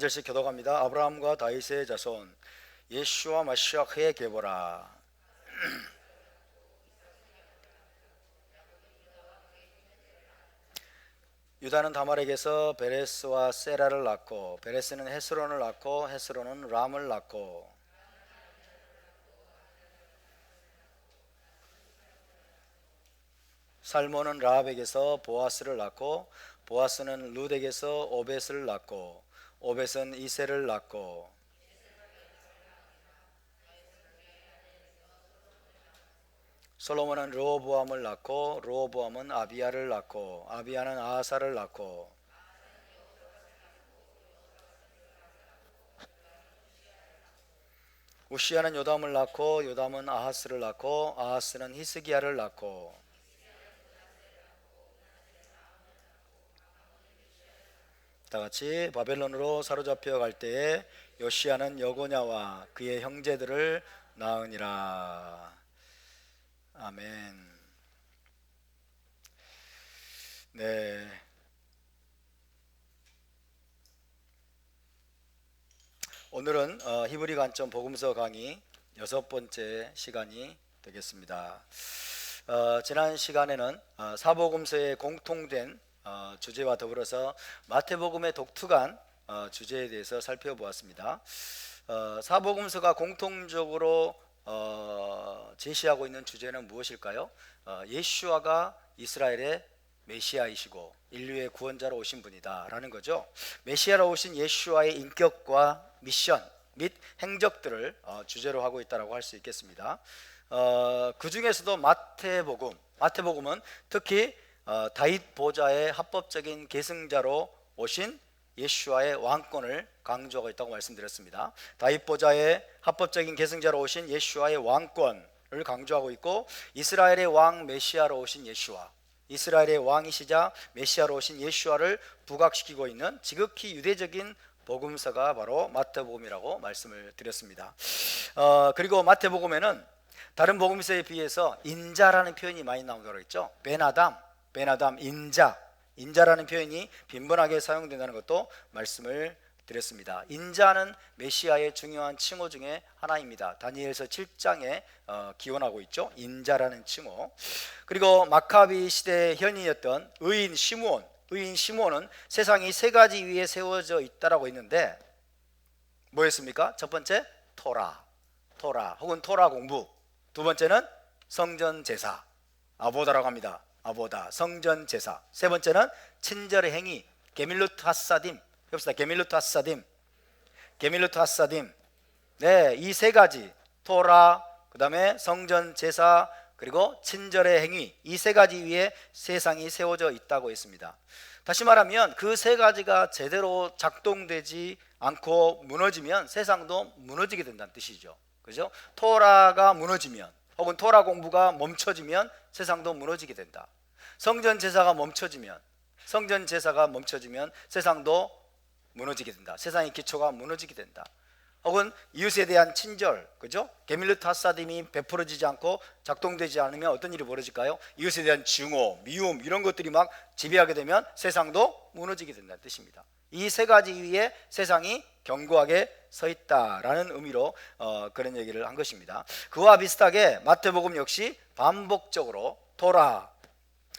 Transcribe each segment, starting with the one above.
절씩 교독합니다. 아브라함과 다윗의 자손 예슈와 마시아크의 계보라. 유다는 다말에게서 베레스와 세라를 낳고 베레스는 헤스론을 낳고 헤스론은 람을 낳고 살몬은 라합에게서 보아스를 낳고 보아스는 룻에게서 오벳을 낳고 오벳은 이세를 낳고 솔로몬은 르호보암을 낳고 르호보암은 아비야를 낳고 아비야는 아하사를 낳고 우시야는 요담을 낳고 요담은 아하스를 낳고 아하스는 히스기야를 낳고 다같이 바벨론으로 사로잡혀 갈 때에 요시야는 여고냐와 그의 형제들을 낳으니라. 아멘. 네. 오늘은 히브리 관점 복음서 강의 6번째 시간이 되겠습니다. 지난 시간에는 사복음서의 공통된 주제와 더불어서 마태복음의 독특한 주제에 대해서 살펴보았습니다. 사복음서가 공통적으로 제시하고 있는 주제는 무엇일까요? 예슈아가 이스라엘의 메시아이시고 인류의 구원자로 오신 분이다 라는 거죠. 메시아로 오신 예슈아의 인격과 미션 및 행적들을 주제로 하고 있다고 할 수 있겠습니다. 그 중에서도 마태복음은 특히 다윗 보좌의 합법적인 계승자로 오신 예슈아의 왕권을 강조하고 있다고 말씀드렸습니다. 다윗 보좌의 합법적인 계승자로 오신 예슈아의 왕권을 강조하고 있고, 이스라엘의 왕 메시아로 오신 예슈아, 이스라엘의 왕이시자 메시아로 오신 예슈아를 부각시키고 있는 지극히 유대적인 복음서가 바로 마태복음이라고 말씀을 드렸습니다. 그리고 마태복음에는 다른 복음서에 비해서 인자라는 표현이 많이 나오도록 했죠. 베나담, 인자라는 표현이 빈번하게 사용된다는 것도 말씀을 드렸습니다. 인자는 메시아의 중요한 칭호 중에 하나입니다. 다니엘서 7장에 기원하고 있죠. 인자라는 칭호. 그리고 마카비 시대의 현인이었던 의인 시므온은 세상이 세 가지 위에 세워져 있다라고 했는데 뭐였습니까? 첫 번째 토라 혹은 토라 공부, 두 번째는 성전 제사, 아보다라고 합니다. 아보다, 성전 제사. 세 번째는 친절의 행위, 게밀루트 하사딤. 해봅시다. 게밀루트 하사딤. 네, 이 세 가지, 토라, 그 다음에 성전 제사, 그리고 친절의 행위, 이 세 가지 위에 세상이 세워져 있다고 했습니다. 다시 말하면 그 세 가지가 제대로 작동되지 않고 무너지면 세상도 무너지게 된다는 뜻이죠. 그죠? 토라가 무너지면, 혹은 토라 공부가 멈춰지면 세상도 무너지게 된다. 성전 제사가 멈춰지면 세상도 무너지게 된다. 세상의 기초가 무너지게 된다. 혹은 이웃에 대한 친절, 그죠? 게밀르트 하사딤이 베풀어지지 않고 작동되지 않으면 어떤 일이 벌어질까요? 이웃에 대한 증오, 미움, 이런 것들이 막 지배하게 되면 세상도 무너지게 된다는 뜻입니다. 이 세 가지 위에 세상이 견고하게 서 있다라는 의미로 그런 얘기를 한 것입니다. 그와 비슷하게 마태복음 역시 반복적으로 토라,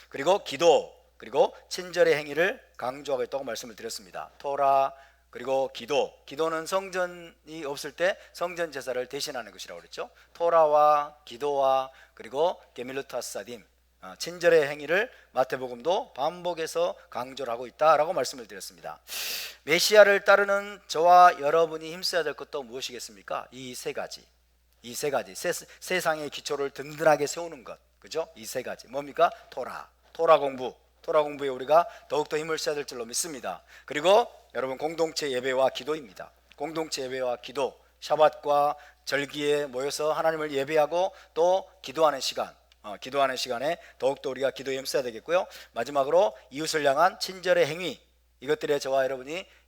그리고 기도, 그리고 친절의 행위를 강조하고 있다고 말씀을 드렸습니다. 토라, 그리고 기도는 성전이 없을 때 성전 제사를 대신하는 것이라고 그랬죠. 토라와 기도와 그리고 게밀루트 하사딤, 친절의 행위를 마태복음도 반복해서 강조를 하고 있다라고 말씀을 드렸습니다. 메시아를 따르는 저와 여러분이 힘써야 될 것도 무엇이겠습니까? 이 세 가지, 세상의 기초를 든든하게 세우는 것, 그죠? 이 세 가지 뭡니까? 토라 공부에 우리가 더욱더 힘을 써야 될 줄로 믿습니다. 그리고 여러분, 공동체 예배와 기도입니다. 공동체 예배와 기도, 샤밧과 절기에 모여서 하나님을 예배하고 또 기도하는 시간에 더욱더 우리가 기도에 힘써야 되겠고요. 마지막으로 이웃을 향한 친절의 행위, 이것들에 저와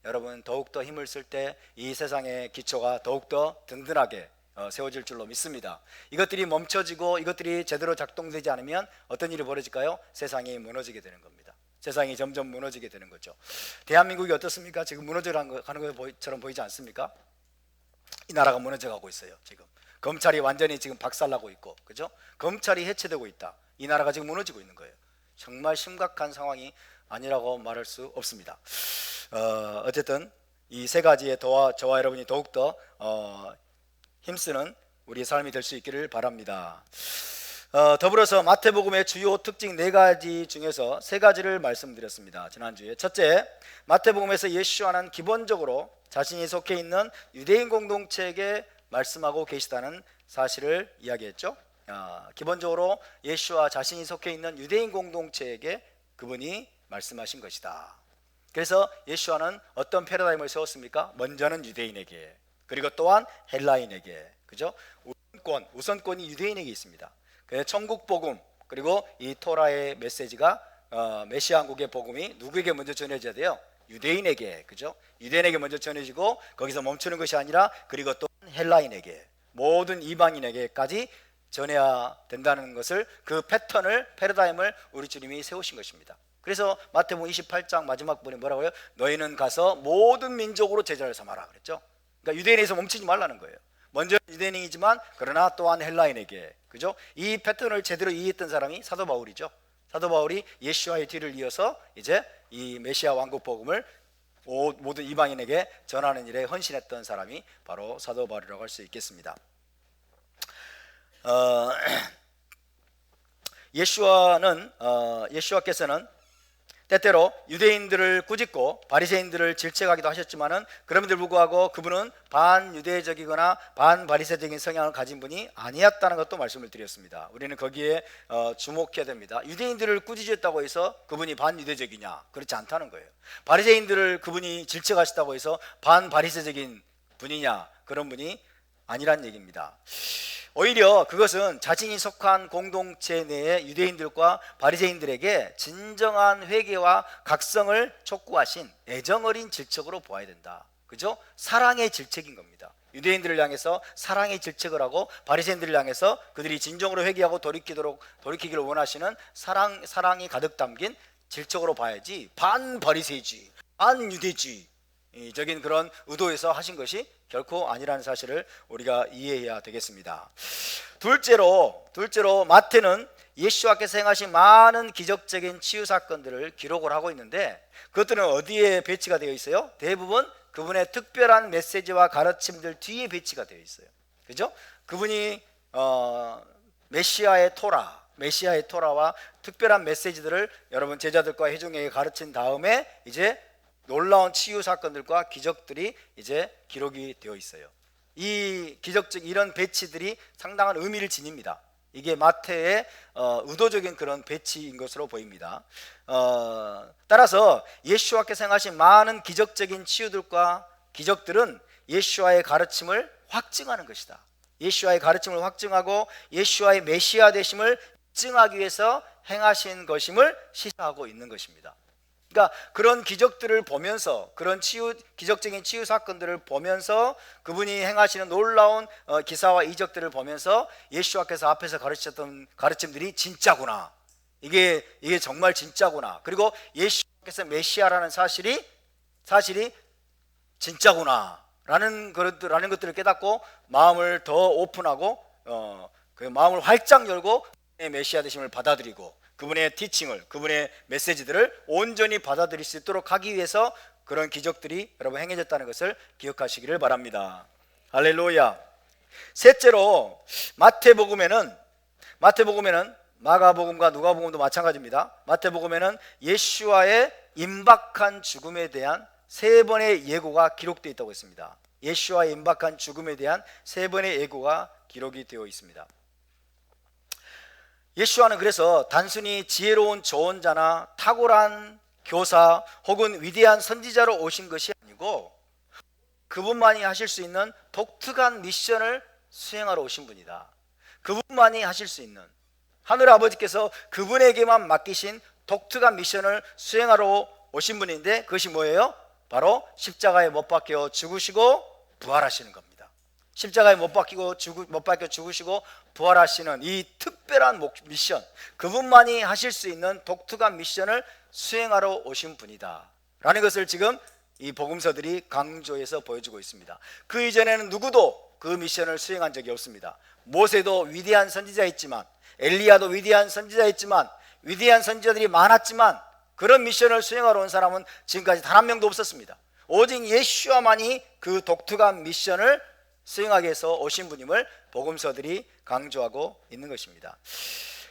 여러분 더욱더 힘을 쓸 때 이 세상의 기초가 더욱더 든든하게 세워질 줄로 믿습니다. 이것들이 멈춰지고 이것들이 제대로 작동되지 않으면 어떤 일이 벌어질까요? 세상이 무너지게 되는 겁니다. 세상이 점점 무너지게 되는 거죠. 대한민국이 어떻습니까? 지금 무너져가는 것처럼 보이지 않습니까? 이 나라가 무너져가고 있어요. 지금 검찰이 완전히 지금 박살나고 있고, 그죠? 검찰이 해체되고 있다. 이 나라가 지금 무너지고 있는 거예요. 정말 심각한 상황이 아니라고 말할 수 없습니다. 어쨌든 이 세 가지에 저와 여러분이 더욱더 힘쓰는 우리의 삶이 될 수 있기를 바랍니다. 더불어서 마태복음의 주요 특징 4가지 중에서 3가지를 말씀드렸습니다. 지난주에. 첫째, 마태복음에서 예수와는 기본적으로 자신이 속해 있는 유대인 공동체에게 말씀하고 계시다는 사실을 이야기했죠. 기본적으로 예수와 자신이 속해 있는 유대인 공동체에게 그분이 말씀하신 것이다. 그래서 예수와는 어떤 패러다임을 세웠습니까? 먼저는 유대인에게, 그리고 또한 헬라인에게, 그죠? 우선권이 유대인에게 있습니다. 그래서 천국 복음, 그리고 이 토라의 메시지가 메시아 왕국의 복음이 누구에게 먼저 전해져야 돼요? 유대인에게, 그죠? 유대인에게 먼저 전해지고 거기서 멈추는 것이 아니라 그리고 또 헬라인에게, 모든 이방인에게까지 전해야 된다는 것을, 그 패러다임을 우리 주님이 세우신 것입니다. 그래서 마태복음 28장 마지막 부분에 뭐라고요? 너희는 가서 모든 민족으로 제자를 삼아라 그랬죠. 그러니까 유대인에서 멈추지 말라는 거예요. 먼저 유대인이지만 그러나 또한 헬라인에게, 그죠? 이 패턴을 제대로 이해했던 사람이 사도 바울이죠. 사도 바울이 예수와의 뒤를 이어서 이제 이 메시아 왕국 복음을 모든 이방인에게 전하는 일에 헌신했던 사람이 바로 사도 바울이라고 할 수 있겠습니다. 예수와께서는 때때로 유대인들을 꾸짖고 바리새인들을 질책하기도 하셨지만은 그럼에도 불구하고 그분은 반유대적이거나 반바리새적인 성향을 가진 분이 아니었다는 것도 말씀을 드렸습니다. 우리는 거기에 주목해야 됩니다. 유대인들을 꾸짖었다고 해서 그분이 반유대적이냐? 그렇지 않다는 거예요. 바리새인들을 그분이 질책하셨다고 해서 반바리새적인 분이냐? 그런 분이 아니란 얘기입니다. 오히려 그것은 자신이 속한 공동체 내의 유대인들과 바리새인들에게 진정한 회개와 각성을 촉구하신 애정어린 질책으로 보아야 된다. 그죠? 사랑의 질책인 겁니다. 유대인들을 향해서 사랑의 질책을 하고 바리새인들을 향해서 그들이 진정으로 회개하고 돌이키기를 원하시는 사랑이 가득 담긴 질책으로 봐야지, 반바리새주의, 반유대주의적인 그런 의도에서 하신 것이 결코 아니라는 사실을 우리가 이해해야 되겠습니다. 둘째로 마태는 예수와께서 행하신 많은 기적적인 치유 사건들을 기록을 하고 있는데 그것들은 어디에 배치가 되어 있어요? 대부분 그분의 특별한 메시지와 가르침들 뒤에 배치가 되어 있어요. 그죠? 그분이 메시아의 토라와 특별한 메시지들을 여러분 제자들과 회중에게 가르친 다음에 이제 놀라운 치유 사건들과 기적들이 이제 기록이 되어 있어요. 이 기적적 이런 배치들이 상당한 의미를 지닙니다. 이게 마태의 의도적인 그런 배치인 것으로 보입니다. 따라서 예수와께서 행하신 많은 기적적인 치유들과 기적들은 예수와의 가르침을 확증하는 것이다. 예수와의 가르침을 확증하고 예수와의 메시아 되심을 증하기 위해서 행하신 것임을 시사하고 있는 것입니다. 그러니까 그런 기적들을 보면서, 그런 기적적인 치유 사건들을 보면서, 그분이 행하시는 놀라운 기사와 이적들을 보면서 예수와께서 앞에서 가르치셨던 가르침들이 진짜구나, 이게 정말 진짜구나, 그리고 예수께서 메시아라는 사실이 진짜구나 라는 것들을 깨닫고 마음을 더 오픈하고 그 마음을 활짝 열고 메시아 되심을 받아들이고 그분의 티칭을, 그분의 메시지들을 온전히 받아들일 수 있도록 하기 위해서 그런 기적들이 여러분 행해졌다는 것을 기억하시기를 바랍니다. 할렐루야. 셋째로 마태복음에는 마가복음과 누가복음도 마찬가지입니다. 마태복음에는 예수와의 임박한 죽음에 대한 3번의 예고가 기록되어 있다고 했습니다. 예수와의 임박한 죽음에 대한 3번의 예고가 기록이 되어 있습니다. 예수와는 그래서 단순히 지혜로운 조언자나 탁월한 교사 혹은 위대한 선지자로 오신 것이 아니고 그분만이 하실 수 있는 독특한 미션을 수행하러 오신 분이다. 그분만이 하실 수 있는, 하늘 아버지께서 그분에게만 맡기신 독특한 미션을 수행하러 오신 분인데 그것이 뭐예요? 바로 십자가에 못 박혀 죽으시고 부활하시는 겁니다. 십자가에 못 박혀 죽으시고 부활하시는 이 특별한 미션, 그분만이 하실 수 있는 독특한 미션을 수행하러 오신 분이다 라는 것을 지금 이 복음서들이 강조해서 보여주고 있습니다. 그 이전에는 누구도 그 미션을 수행한 적이 없습니다. 모세도 위대한 선지자였지만, 엘리야도 위대한 선지자였지만, 위대한 선지자들이 많았지만, 그런 미션을 수행하러 온 사람은 지금까지 단 한 명도 없었습니다. 오직 예수와만이 그 독특한 미션을 수행하기 위해서 오신 분임을 복음서들이 강조하고 있는 것입니다.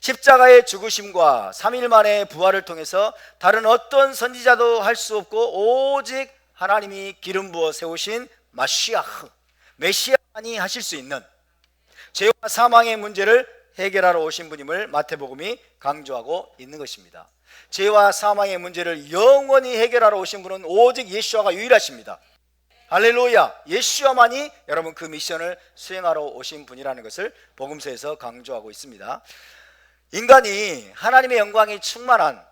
십자가의 죽으심과 3일 만의 부활을 통해서 다른 어떤 선지자도 할 수 없고 오직 하나님이 기름 부어 세우신 마시아흐, 메시아만이 하실 수 있는 죄와 사망의 문제를 해결하러 오신 분임을 마태복음이 강조하고 있는 것입니다. 죄와 사망의 문제를 영원히 해결하러 오신 분은 오직 예수와가 유일하십니다. 할렐루야. 예수와만이 여러분 그 미션을 수행하러 오신 분이라는 것을 복음서에서 강조하고 있습니다. 인간이 하나님의 영광이 충만한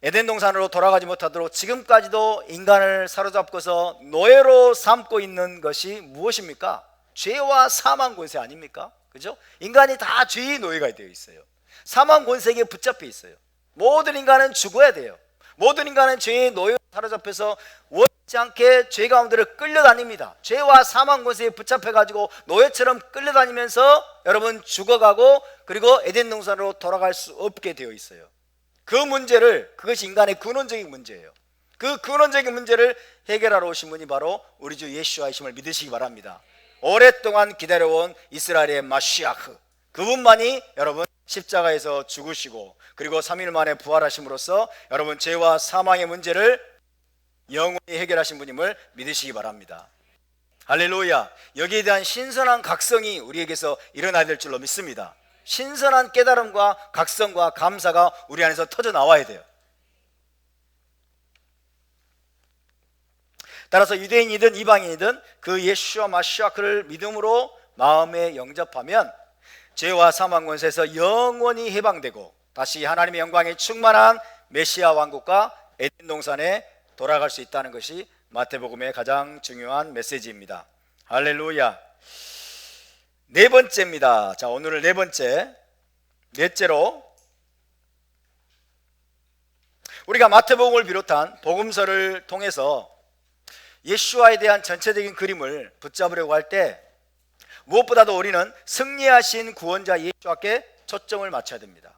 에덴 동산으로 돌아가지 못하도록 지금까지도 인간을 사로잡고서 노예로 삼고 있는 것이 무엇입니까? 죄와 사망 권세 아닙니까? 그죠? 인간이 다 죄의 노예가 되어 있어요. 사망 권세에 붙잡혀 있어요. 모든 인간은 죽어야 돼요. 모든 인간은 죄의 노예로 사로잡혀서 원치 않게 죄 가운데를 끌려다닙니다. 죄와 사망 권세에 붙잡혀가지고 노예처럼 끌려다니면서 여러분 죽어가고 그리고 에덴 동산으로 돌아갈 수 없게 되어 있어요. 그 문제를, 그것이 인간의 근원적인 문제예요. 그 근원적인 문제를 해결하러 오신 분이 바로 우리 주 예수와이심을 믿으시기 바랍니다. 오랫동안 기다려온 이스라엘의 마시아흐, 그분만이 여러분 십자가에서 죽으시고 그리고 3일 만에 부활하심으로써 여러분 죄와 사망의 문제를 영원히 해결하신 분임을 믿으시기 바랍니다. 할렐루야. 여기에 대한 신선한 각성이 우리에게서 일어나야 될 줄로 믿습니다. 신선한 깨달음과 각성과 감사가 우리 안에서 터져 나와야 돼요. 따라서 유대인이든 이방인이든 그 예수와 마시아크를 믿음으로 마음에 영접하면 죄와 사망 권세에서 영원히 해방되고 다시 하나님의 영광이 충만한 메시아 왕국과 에덴 동산에 돌아갈 수 있다는 것이 마태복음의 가장 중요한 메시지입니다. 할렐루야. 네 번째입니다. 자, 오늘은 넷째로 우리가 마태복음을 비롯한 복음서를 통해서 예수와에 대한 전체적인 그림을 붙잡으려고 할 때 무엇보다도 우리는 승리하신 구원자 예수께 초점을 맞춰야 됩니다.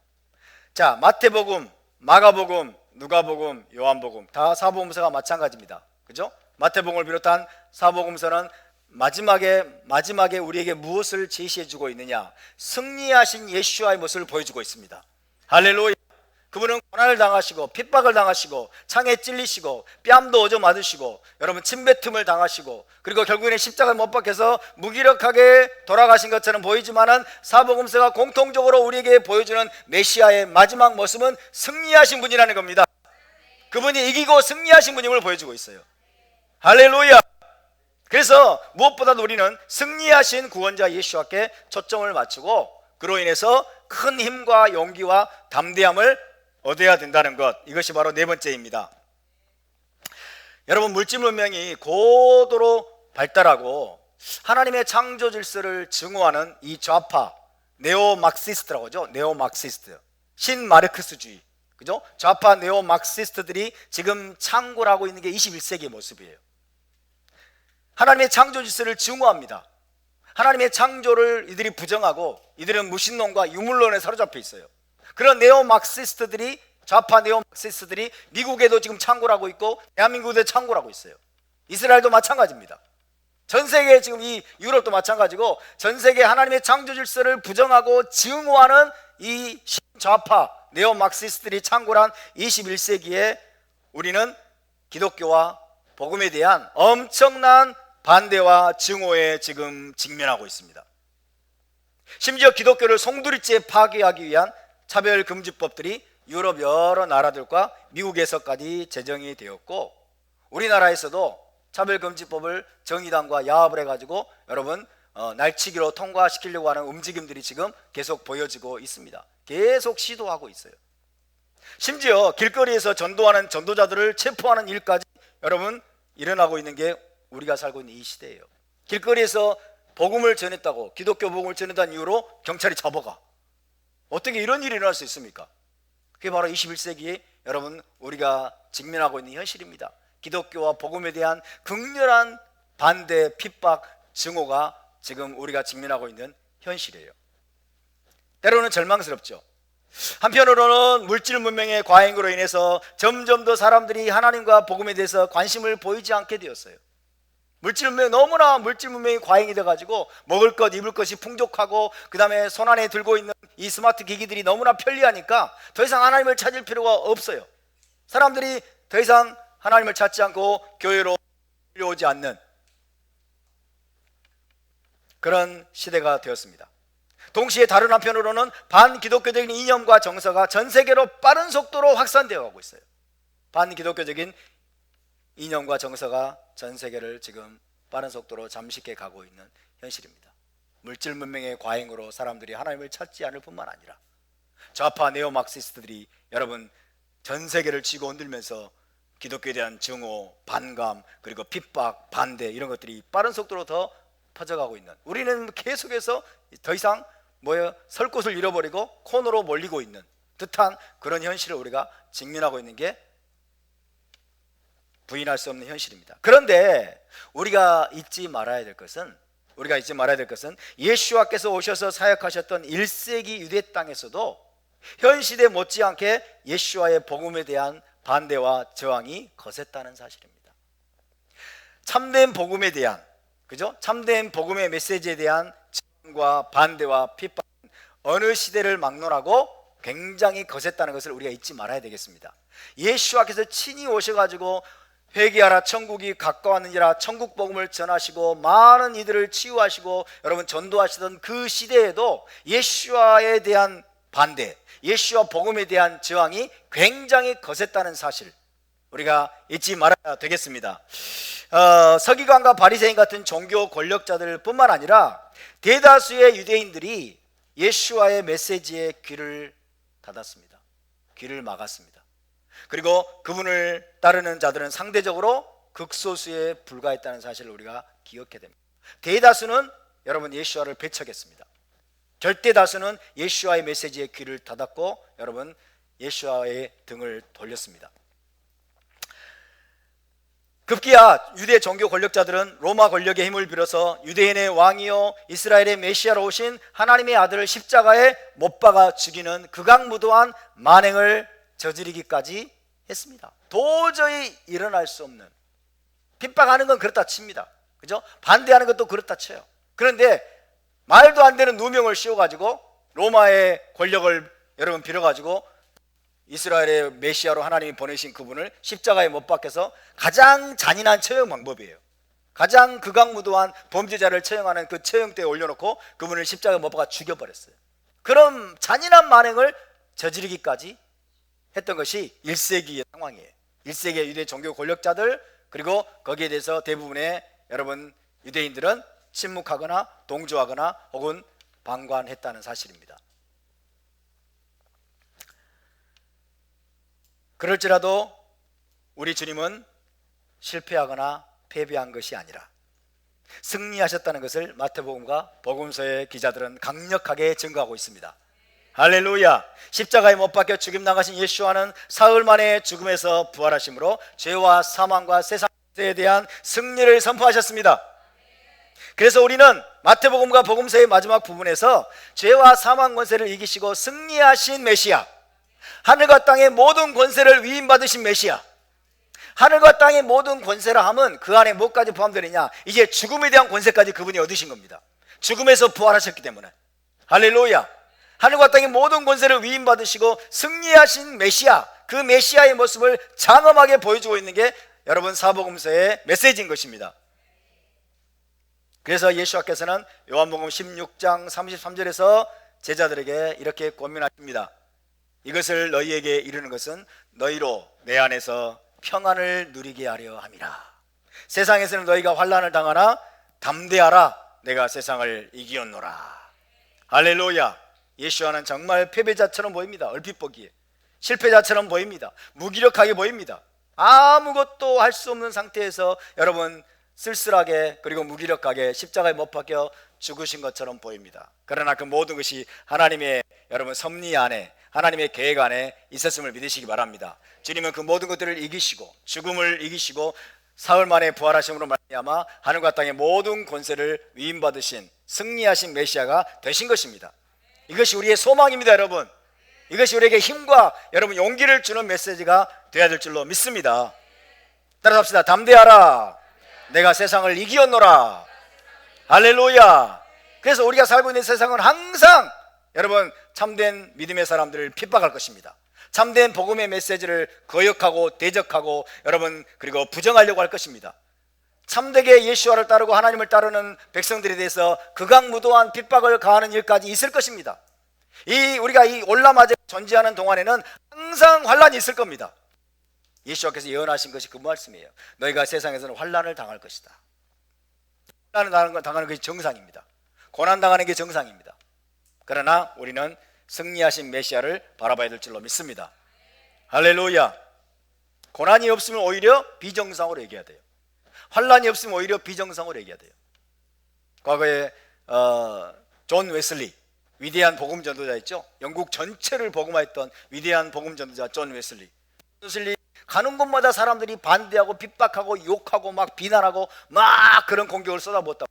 자, 마태복음, 마가복음, 누가복음, 요한복음 다 사복음서가 마찬가지입니다. 그죠? 마태복음을 비롯한 사복음서는 마지막에 우리에게 무엇을 제시해주고 있느냐? 승리하신 예수와의 모습을 보여주고 있습니다. 할렐루야. 그분은 고난을 당하시고 핍박을 당하시고 창에 찔리시고 뺨도 얻어 맞으시고 여러분 침뱉음을 당하시고 그리고 결국에는 십자가에 못 박혀서 무기력하게 돌아가신 것처럼 보이지만은 사복음서가 공통적으로 우리에게 보여주는 메시아의 마지막 모습은 승리하신 분이라는 겁니다. 그분이 이기고 승리하신 분임을 보여주고 있어요. 할렐루야. 그래서 무엇보다도 우리는 승리하신 구원자 예수께 초점을 맞추고 그로 인해서 큰 힘과 용기와 담대함을 얻어야 된다는 것, 이것이 바로 네 번째입니다. 여러분, 물질 문명이 고도로 발달하고 하나님의 창조 질서를 증오하는 이 좌파 네오막시스트라고 하죠. 네오막시스트, 신마르크스주의, 그죠? 좌파 네오막시스트들이 지금 창고를 하고 있는 게 21세기의 모습이에요. 하나님의 창조 질서를 증오합니다. 하나님의 창조를 이들이 부정하고 이들은 무신론과 유물론에 사로잡혀 있어요. 그런 네오막시스트들이, 좌파 네오막시스트들이 미국에도 지금 창고를 하고 있고 대한민국에도 창고를 하고 있어요. 이스라엘도 마찬가지입니다. 전 세계, 지금 이 유럽도 마찬가지고 전 세계 하나님의 창조 질서를 부정하고 증오하는 이 좌파 네오막시스트들이 창고란 21세기에 우리는 기독교와 복음에 대한 엄청난 반대와 증오에 지금 직면하고 있습니다. 심지어 기독교를 송두리째 파괴하기 위한 차별금지법들이 유럽 여러 나라들과 미국에서까지 제정이 되었고 우리나라에서도 차별금지법을 정의당과 야합을 해가지고 여러분 날치기로 통과시키려고 하는 움직임들이 지금 계속 보여지고 있습니다. 계속 시도하고 있어요. 심지어 길거리에서 전도하는 전도자들을 체포하는 일까지 여러분 일어나고 있는 게 우리가 살고 있는 이 시대예요. 길거리에서 복음을 전했다고, 기독교 복음을 전했다는 이유로 경찰이 잡아가. 어떻게 이런 일이 일어날 수 있습니까? 그게 바로 21세기에 여러분 우리가 직면하고 있는 현실입니다. 기독교와 복음에 대한 극렬한 반대, 핍박, 증오가 지금 우리가 직면하고 있는 현실이에요. 때로는 절망스럽죠. 한편으로는 물질 문명의 과잉으로 인해서 점점 더 사람들이 하나님과 복음에 대해서 관심을 보이지 않게 되었어요. 너무나 물질 문명이 과잉이 돼가지고 먹을 것, 입을 것이 풍족하고 그 다음에 손안에 들고 있는 이 스마트 기기들이 너무나 편리하니까 더 이상 하나님을 찾을 필요가 없어요. 사람들이 더 이상 하나님을 찾지 않고 교회로 오지 않는 그런 시대가 되었습니다. 동시에 다른 한편으로는 반기독교적인 이념과 정서가 전 세계로 빠른 속도로 확산되어 가고 있어요. 반기독교적인 이념과 정서가 전 세계를 지금 빠른 속도로 잠식해 가고 있는 현실입니다. 물질 문명의 과잉으로 사람들이 하나님을 찾지 않을 뿐만 아니라 좌파 네오마르크시스트들이 여러분 전 세계를 쥐고 흔들면서 기독교에 대한 증오, 반감, 그리고 핍박, 반대 이런 것들이 빠른 속도로 더 퍼져가고 있는, 우리는 계속해서 더 이상 설 곳을 잃어버리고 코너로 몰리고 있는 듯한 그런 현실을 우리가 직면하고 있는 게 부인할 수 없는 현실입니다. 그런데 우리가 잊지 말아야 될 것은 예수와께서 오셔서 사역하셨던 1세기 유대 땅에서도 현 시대 못지않게 예수와의 복음에 대한 반대와 저항이 거셌다는 사실입니다. 참된 복음에 대한, 참된 복음의 메시지에 대한 저항과 반대와 핍박은 어느 시대를 막론하고 굉장히 거셌다는 것을 우리가 잊지 말아야 되겠습니다. 예수와께서 친히 오셔가지고 회개하라 천국이 가까웠느니라 천국 복음을 전하시고 많은 이들을 치유하시고 여러분 전도하시던 그 시대에도 예수와에 대한 반대, 예수와 복음에 대한 저항이 굉장히 거셌다는 사실 우리가 잊지 말아야 되겠습니다. 서기관과 바리새인 같은 종교 권력자들 뿐만 아니라 대다수의 유대인들이 예수와의 메시지에 귀를 닫았습니다. 귀를 막았습니다. 그리고 그분을 따르는 자들은 상대적으로 극소수에 불과했다는 사실을 우리가 기억해야 됩니다. 대다수는 여러분 예수와를 배척했습니다. 절대 다수는 예수와의 메시지에 귀를 닫았고 여러분 예수와의 등을 돌렸습니다. 급기야 유대 종교 권력자들은 로마 권력의 힘을 빌어서 유대인의 왕이요 이스라엘의 메시아로 오신 하나님의 아들을 십자가에 못 박아 죽이는 극악무도한 만행을 저지르기까지 했습니다. 도저히 일어날 수 없는, 핍박하는 건 그렇다 칩니다. 그죠? 반대하는 것도 그렇다 쳐요. 그런데 말도 안 되는 누명을 씌워가지고 로마의 권력을 여러분 빌어가지고 이스라엘의 메시아로 하나님이 보내신 그분을 십자가에 못 박혀서 가장 잔인한 처형 방법이에요. 가장 극악무도한 범죄자를 처형하는 그 처형대에 올려놓고 그분을 십자가에 못 박아 죽여버렸어요. 그런 잔인한 만행을 저지르기까지 했던 것이 1세기의 상황이에요. 1세기의 유대 종교 권력자들, 그리고 거기에 대해서 대부분의 여러분 유대인들은 침묵하거나 동조하거나 혹은 방관했다는 사실입니다. 그럴지라도 우리 주님은 실패하거나 패배한 것이 아니라 승리하셨다는 것을 마태복음과 복음서의 기자들은 강력하게 증거하고 있습니다. 할렐루야. 십자가에 못 박혀 죽임 나가신 예수와는 사흘 만에 죽음에서 부활하심으로 죄와 사망과 세상에 대한 승리를 선포하셨습니다. 그래서 우리는 마태복음과 복음서의 마지막 부분에서 죄와 사망 권세를 이기시고 승리하신 메시아, 하늘과 땅의 모든 권세를 위임받으신 메시아, 하늘과 땅의 모든 권세라 함은 그 안에 뭐까지 포함되느냐, 이제 죽음에 대한 권세까지 그분이 얻으신 겁니다. 죽음에서 부활하셨기 때문에. 할렐루야. 하늘과 땅의 모든 권세를 위임받으시고 승리하신 메시아, 그 메시아의 모습을 장엄하게 보여주고 있는 게 여러분 사복음서의 메시지인 것입니다. 그래서 예수께서는 요한복음 16장 33절에서 제자들에게 이렇게 권면하십니다. 이것을 너희에게 이르는 것은 너희로 내 안에서 평안을 누리게 하려 함이라. 세상에서는 너희가 환난을 당하나 담대하라, 내가 세상을 이기었노라. 할렐루야. 예수와는 정말 패배자처럼 보입니다. 얼핏 보기에 실패자처럼 보입니다. 무기력하게 보입니다. 아무것도 할 수 없는 상태에서 여러분 쓸쓸하게 그리고 무기력하게 십자가에 못 박혀 죽으신 것처럼 보입니다. 그러나 그 모든 것이 하나님의 여러분 섭리 안에, 하나님의 계획 안에 있었음을 믿으시기 바랍니다. 주님은 그 모든 것들을 이기시고 죽음을 이기시고 사흘 만에 부활하심으로 말미암아 하늘과 땅의 모든 권세를 위임받으신 승리하신 메시아가 되신 것입니다. 이것이 우리의 소망입니다, 여러분. 이것이 우리에게 힘과 여러분 용기를 주는 메시지가 되어야 될 줄로 믿습니다. 따라합시다. 담대하라, 내가 세상을 이기었노라. 할렐루야. 그래서 우리가 살고 있는 세상은 항상 여러분 참된 믿음의 사람들을 핍박할 것입니다. 참된 복음의 메시지를 거역하고 대적하고 여러분 그리고 부정하려고 할 것입니다. 참되게 예수와를 따르고 하나님을 따르는 백성들에 대해서 극악무도한 핍박을 가하는 일까지 있을 것입니다. 우리가 이 올라마제 존재하는 동안에는 항상 환란이 있을 겁니다. 예수께서 예언하신 것이 그 말씀이에요. 너희가 세상에서는 환란을 당할 것이다. 환란을 당하는 것이 정상입니다. 고난당하는 게 정상입니다. 그러나 우리는 승리하신 메시아를 바라봐야 될 줄로 믿습니다. 할렐루야. 고난이 없으면 오히려 비정상으로 얘기해야 돼요. 환란이 없으면 오히려 비정상으로 얘기해야 돼요. 과거에 존 웨슬리, 위대한 복음 전도자 있죠. 영국 전체를 복음화했던 위대한 복음 전도자 존 웨슬리 가는 곳마다 사람들이 반대하고 핍박하고 욕하고 막 비난하고 막 그런 공격을 쏟아부었다.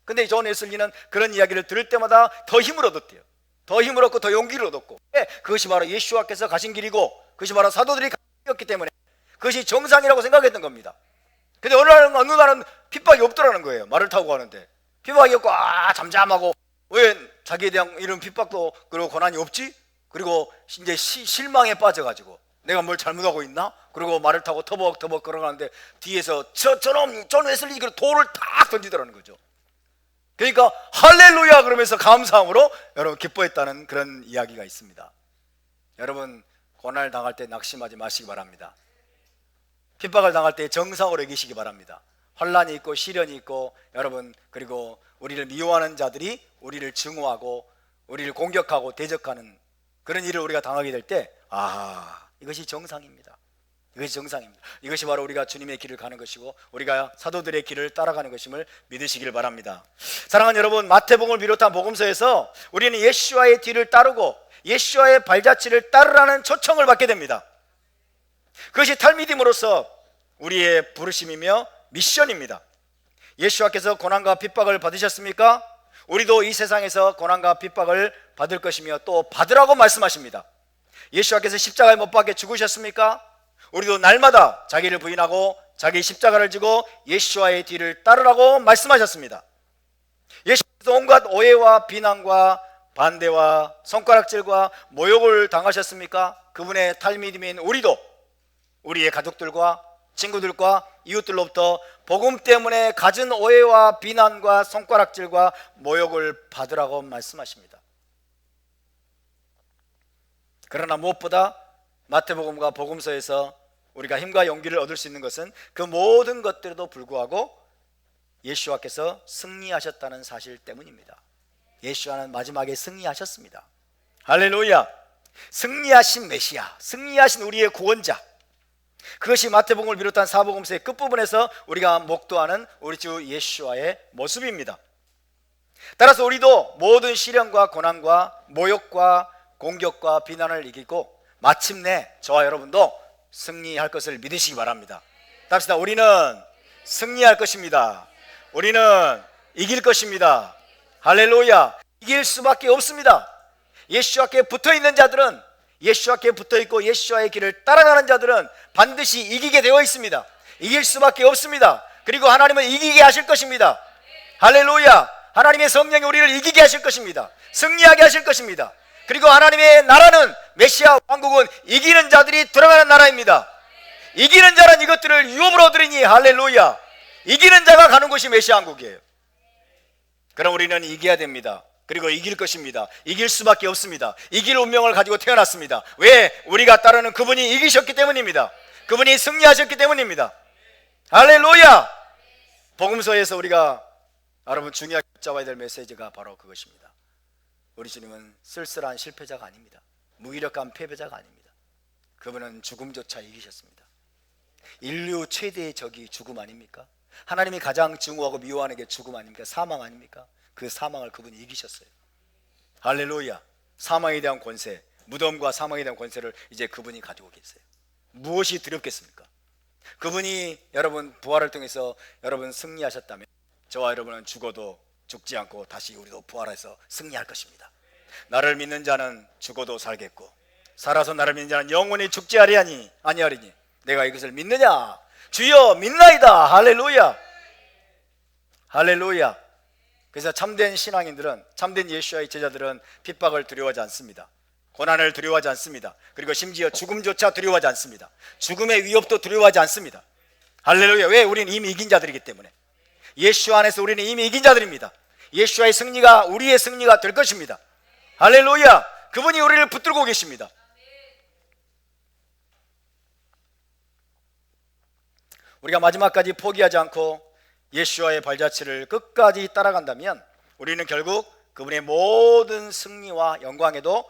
근데 존 웨슬리는 그런 이야기를 들을 때마다 더 힘을 얻었대요. 더 힘을 얻고 더 용기를 얻었고, 그것이 바로 예수와께서 가신 길이고 그것이 바로 사도들이 가신 길이었기 때문에 그것이 정상이라고 생각했던 겁니다. 근데 어느 날은 핍박이 없더라는 거예요. 말을 타고 가는데 핍박이 없고 잠잠하고, 왜 자기에 대한 이런 핍박도 그리고 고난이 없지? 그리고 이제 실망에 빠져가지고 내가 뭘 잘못하고 있나? 그리고 말을 타고 터벅터벅 걸어가는데 뒤에서 저놈 존 웨슬리 돌을 탁 던지더라는 거죠. 그러니까 할렐루야 그러면서 감사함으로 여러분 기뻐했다는 그런 이야기가 있습니다. 여러분 고난을 당할 때 낙심하지 마시기 바랍니다. 핍박을 당할 때 정상으로 여기시기 바랍니다. 환란이 있고 시련이 있고 여러분 그리고 우리를 미워하는 자들이 우리를 증오하고 우리를 공격하고 대적하는 그런 일을 우리가 당하게 될 때 이것이 정상입니다. 이것이 정상입니다. 이것이 바로 우리가 주님의 길을 가는 것이고 우리가 사도들의 길을 따라가는 것임을 믿으시길 바랍니다. 사랑하는 여러분, 마태복음을 비롯한 복음서에서 우리는 예수와의 뒤를 따르고 예수와의 발자취를 따르라는 초청을 받게 됩니다. 그것이 탈미딤으로서 우리의 부르심이며 미션입니다. 예수와께서 고난과 핍박을 받으셨습니까? 우리도 이 세상에서 고난과 핍박을 받을 것이며 또 받으라고 말씀하십니다. 예수와께서 십자가에 못 박혀 죽으셨습니까? 우리도 날마다 자기를 부인하고 자기 십자가를 지고 예수와의 뒤를 따르라고 말씀하셨습니다. 예수께서 온갖 오해와 비난과 반대와 손가락질과 모욕을 당하셨습니까? 그분의 탈미딤인 우리도 우리의 가족들과 친구들과 이웃들로부터 복음 때문에 가진 오해와 비난과 손가락질과 모욕을 받으라고 말씀하십니다. 그러나 무엇보다 마태복음과 복음서에서 우리가 힘과 용기를 얻을 수 있는 것은 그 모든 것들에도 불구하고 예수와께서 승리하셨다는 사실 때문입니다. 예수와는 마지막에 승리하셨습니다. 할렐루야. 승리하신 메시아, 승리하신 우리의 구원자, 그것이 마태복음을 비롯한 사복음서의 끝부분에서 우리가 목도하는 우리 주 예수와의 모습입니다. 따라서 우리도 모든 시련과 고난과 모욕과 공격과 비난을 이기고 마침내 저와 여러분도 승리할 것을 믿으시기 바랍니다. 답시다. 우리는 승리할 것입니다. 우리는 이길 것입니다. 할렐루야. 이길 수밖에 없습니다. 예수와께 붙어있는 자들은, 예수와께 붙어있고 예수와의 길을 따라가는 자들은 반드시 이기게 되어 있습니다. 이길 수밖에 없습니다. 그리고 하나님은 이기게 하실 것입니다. 할렐루야. 하나님의 성령이 우리를 이기게 하실 것입니다. 승리하게 하실 것입니다. 그리고 하나님의 나라는, 메시아 왕국은 이기는 자들이 들어가는 나라입니다. 이기는 자는 이것들을 유업으로 얻으리니, 할렐루야. 이기는 자가 가는 곳이 메시아 왕국이에요. 그럼 우리는 이겨야 됩니다. 그리고 이길 것입니다. 이길 수밖에 없습니다. 이길 운명을 가지고 태어났습니다. 왜? 우리가 따르는 그분이 이기셨기 때문입니다. 그분이 승리하셨기 때문입니다. 할렐루야. 복음서에서 우리가 여러분 중요하게 잡아야 될 메시지가 바로 그것입니다. 우리 주님은 쓸쓸한 실패자가 아닙니다. 무기력한 패배자가 아닙니다. 그분은 죽음조차 이기셨습니다. 인류 최대의 적이 죽음 아닙니까? 하나님이 가장 증오하고 미워하는 게 죽음 아닙니까? 사망 아닙니까? 그 사망을 그분이 이기셨어요. 할렐루야. 사망에 대한 권세, 무덤과 사망에 대한 권세를 이제 그분이 가지고 계세요. 무엇이 두렵겠습니까? 그분이 여러분 부활을 통해서 여러분 승리하셨다면 저와 여러분은 죽어도 죽지 않고 다시 우리도 부활해서 승리할 것입니다. 나를 믿는 자는 죽어도 살겠고 살아서 나를 믿는 자는 영원히 죽지 아니하리니 내가 이것을 믿느냐? 주여 믿나이다. 할렐루야. 할렐루야. 그래서 참된 신앙인들은, 참된 예수와의 제자들은 핍박을 두려워하지 않습니다. 고난을 두려워하지 않습니다. 그리고 심지어 죽음조차 두려워하지 않습니다. 죽음의 위협도 두려워하지 않습니다. 할렐루야. 왜? 우리는 이미 이긴 자들이기 때문에. 예수 안에서 우리는 이미 이긴 자들입니다. 예수와의 승리가 우리의 승리가 될 것입니다. 할렐루야. 그분이 우리를 붙들고 계십니다. 우리가 마지막까지 포기하지 않고 예수와의 발자취를 끝까지 따라간다면 우리는 결국 그분의 모든 승리와 영광에도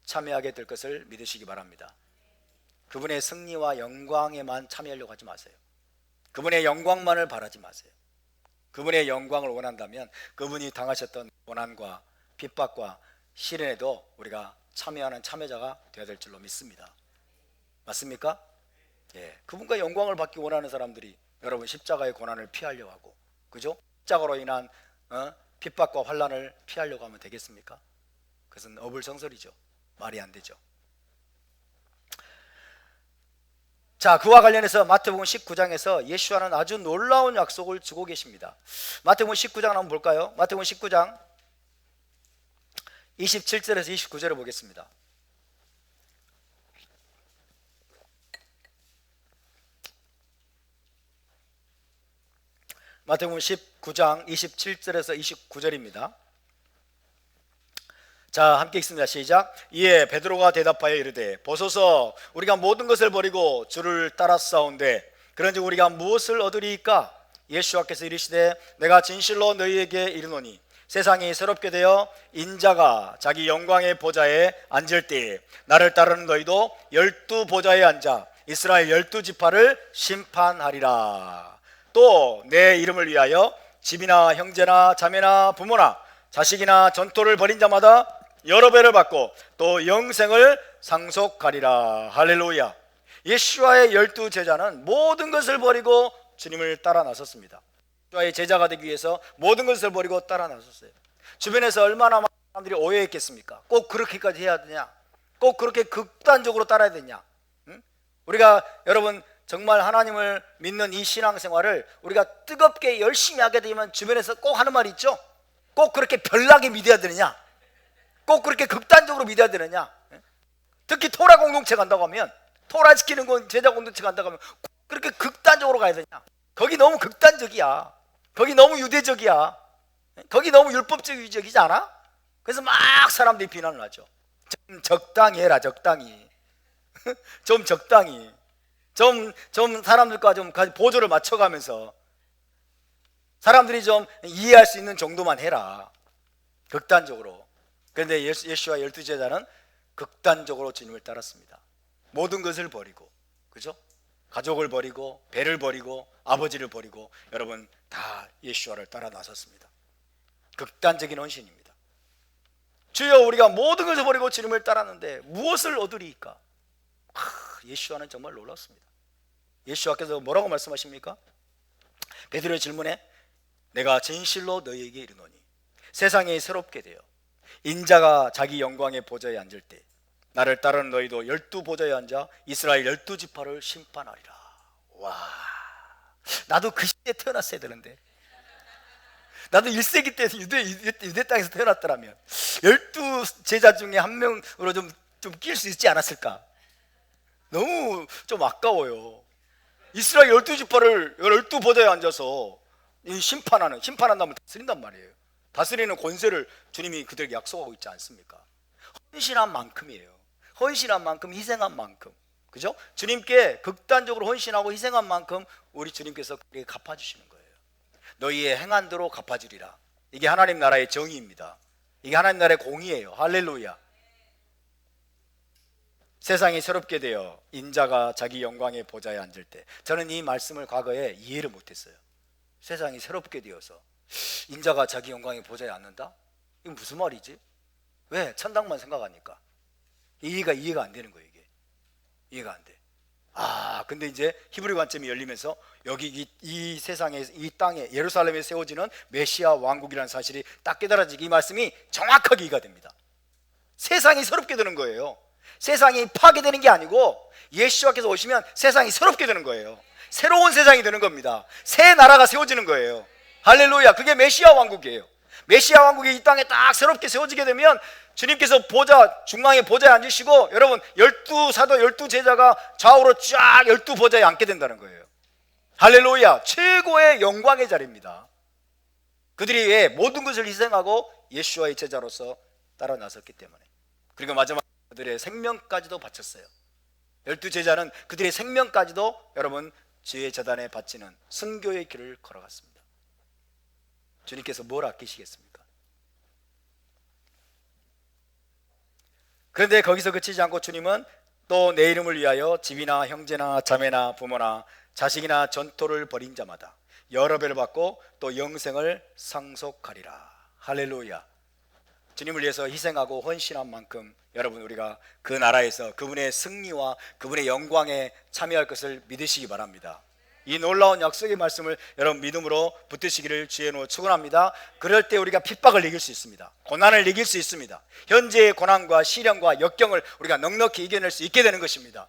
참여하게 될 것을 믿으시기 바랍니다. 그분의 승리와 영광에만 참여하려고 하지 마세요. 그분의 영광만을 바라지 마세요. 그분의 영광을 원한다면 그분이 당하셨던 고난과 핍박과 시련에도 우리가 참여하는 참여자가 되어야 될 줄로 믿습니다. 맞습니까? 예, 그분과 영광을 받기 원하는 사람들이 여러분 십자가의 고난을 피하려고 하고, 그죠? 십자가로 인한 핍박과 환난을 피하려고 하면 되겠습니까? 그것은 어불성설이죠. 말이 안 되죠. 자, 그와 관련해서 마태복음 19장에서 예수와는 아주 놀라운 약속을 주고 계십니다. 마태복음 19장 한번 볼까요? 마태복음 19장 27절에서 29절을 보겠습니다. 마태복음 19장 27절에서 29절입니다. 자, 함께 읽습니다. 시작. 이에 베드로가 대답하여 이르되 보소서 우리가 모든 것을 버리고 주를 따랐사온데 그런즉 우리가 무엇을 얻으리이까? 예수께서 이르시되 내가 진실로 너희에게 이르노니 세상이 새롭게 되어 인자가 자기 영광의 보좌에 앉을 때에 나를 따르는 너희도 12보좌에 앉아 이스라엘 12지파를 심판하리라. 또 내 이름을 위하여 집이나 형제나 자매나 부모나 자식이나 전토를 벌인 자마다 여러 배를 받고 또 영생을 상속하리라. 할렐루야. 예수와의 12제자는 모든 것을 버리고 주님을 따라 나섰습니다. 예수와의 제자가 되기 위해서 모든 것을 버리고 따라 나섰어요. 주변에서 얼마나 많은 사람들이 오해했겠습니까? 꼭 그렇게까지 해야 되냐? 꼭 그렇게 극단적으로 따라야 되냐? 응? 우리가 여러분 정말 하나님을 믿는 이 신앙생활을 우리가 뜨겁게 열심히 하게 되면 주변에서 꼭 하는 말이 있죠. 꼭 그렇게 별나게 믿어야 되느냐? 꼭 그렇게 극단적으로 믿어야 되느냐? 특히 토라 공동체 간다고 하면, 토라 지키는 건 제자 공동체 간다고 하면 꼭 그렇게 극단적으로 가야 되냐? 거기 너무 극단적이야. 거기 너무 유대적이야. 거기 너너무 율법주의적이지 않아? 그래서 막 사람들이 비난을 하죠. 좀 적당히 해라. 적당히. 좀 적당히. 좀 사람들과 좀 보조를 맞춰가면서 사람들이 좀 이해할 수 있는 정도만 해라. 극단적으로. 그런데 예수와 12제자는 극단적으로 주님을 따랐습니다. 모든 것을 버리고, 그죠? 가족을 버리고, 배를 버리고, 아버지를 버리고, 여러분 다 예수와를 따라 나섰습니다. 극단적인 헌신입니다. 주여 우리가 모든 것을 버리고 주님을 따랐는데 무엇을 얻으리이까? 예수와는 정말 놀랐습니다. 예수와께서 뭐라고 말씀하십니까? 베드로의 질문에 내가 진실로 너희에게 이르노니 세상이 새롭게 되어 인자가 자기 영광의 보좌에 앉을 때 나를 따르는 너희도 12보좌에 앉아 이스라엘 12지파를 심판하리라. 와, 나도 그 시대에 태어났어야 되는데, 나도 1세기 때 유대 땅에서 태어났더라면 12제자 중에 한 명으로 좀 낄 수 있지 않았을까? 너무 좀 아까워요. 이스라엘 12지파를 12보좌에 앉아서 심판한다면 다스린단 말이에요. 다스리는 권세를 주님이 그들에게 약속하고 있지 않습니까? 헌신한 만큼이에요. 헌신한 만큼, 희생한 만큼, 그죠? 주님께 극단적으로 헌신하고 희생한 만큼 우리 주님께서 그에게 갚아주시는 거예요. 너희의 행한 대로 갚아주리라. 이게 하나님 나라의 정의입니다. 이게 하나님 나라의 공의예요. 할렐루야. 세상이 새롭게 되어 인자가 자기 영광의 보좌에 앉을 때, 저는 이 말씀을 과거에 이해를 못했어요. 세상이 새롭게 되어서 인자가 자기 영광의 보좌에 앉는다? 이건 무슨 말이지? 왜? 천당만 생각하니까 이해가 안 되는 거예요. 이게 이해가 안 돼. 근데 이제 히브리 관점이 열리면서 여기 이 세상에, 이 땅에, 예루살렘에 세워지는 메시아 왕국이라는 사실이 딱 깨달아지기, 이 말씀이 정확하게 이해가 됩니다. 세상이 새롭게 되는 거예요. 세상이 파괴되는 게 아니고 예수와께서 오시면 세상이 새롭게 되는 거예요. 새로운 세상이 되는 겁니다. 새 나라가 세워지는 거예요. 할렐루야. 그게 메시아 왕국이에요. 메시아 왕국이 이 땅에 딱 새롭게 세워지게 되면 주님께서 중앙에 보좌에 앉으시고, 여러분 12사도 12제자가 좌우로 쫙 12보좌에 앉게 된다는 거예요. 할렐루야. 최고의 영광의 자리입니다. 그들이 왜 모든 것을 희생하고 예수와의 제자로서 따라 나섰기 때문에. 그리고 마지막 그들의 생명까지도 바쳤어요. 12제자는 그들의 생명까지도 여러분 주의 제단에 바치는 순교의 길을 걸어갔습니다. 주님께서 뭘 아끼시겠습니까? 그런데 거기서 그치지 않고 주님은 또 내 이름을 위하여 집이나 형제나 자매나 부모나 자식이나 전토를 벌인 자마다 여러 배를 받고 또 영생을 상속하리라. 할렐루야. 주님을 위해서 희생하고 헌신한 만큼 여러분 우리가 그 나라에서 그분의 승리와 그분의 영광에 참여할 것을 믿으시기 바랍니다. 이 놀라운 약속의 말씀을 여러분 믿음으로 붙드시기를 주의 이름으로 축원합니다. 그럴 때 우리가 핍박을 이길 수 있습니다. 고난을 이길 수 있습니다. 현재의 고난과 시련과 역경을 우리가 넉넉히 이겨낼 수 있게 되는 것입니다.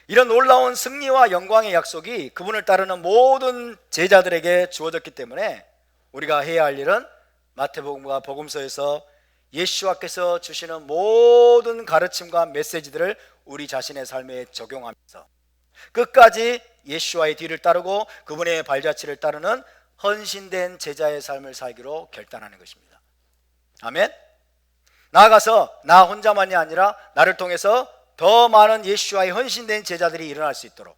이런 놀라운 승리와 영광의 약속이 그분을 따르는 모든 제자들에게 주어졌기 때문에 우리가 해야 할 일은 마태복음과 복음서에서 예수와께서 주시는 모든 가르침과 메시지들을 우리 자신의 삶에 적용하면서 끝까지 예수와의 뒤를 따르고 그분의 발자취를 따르는 헌신된 제자의 삶을 살기로 결단하는 것입니다. 아멘. 나아가서 나 혼자만이 아니라 나를 통해서 더 많은 예수와의 헌신된 제자들이 일어날 수 있도록,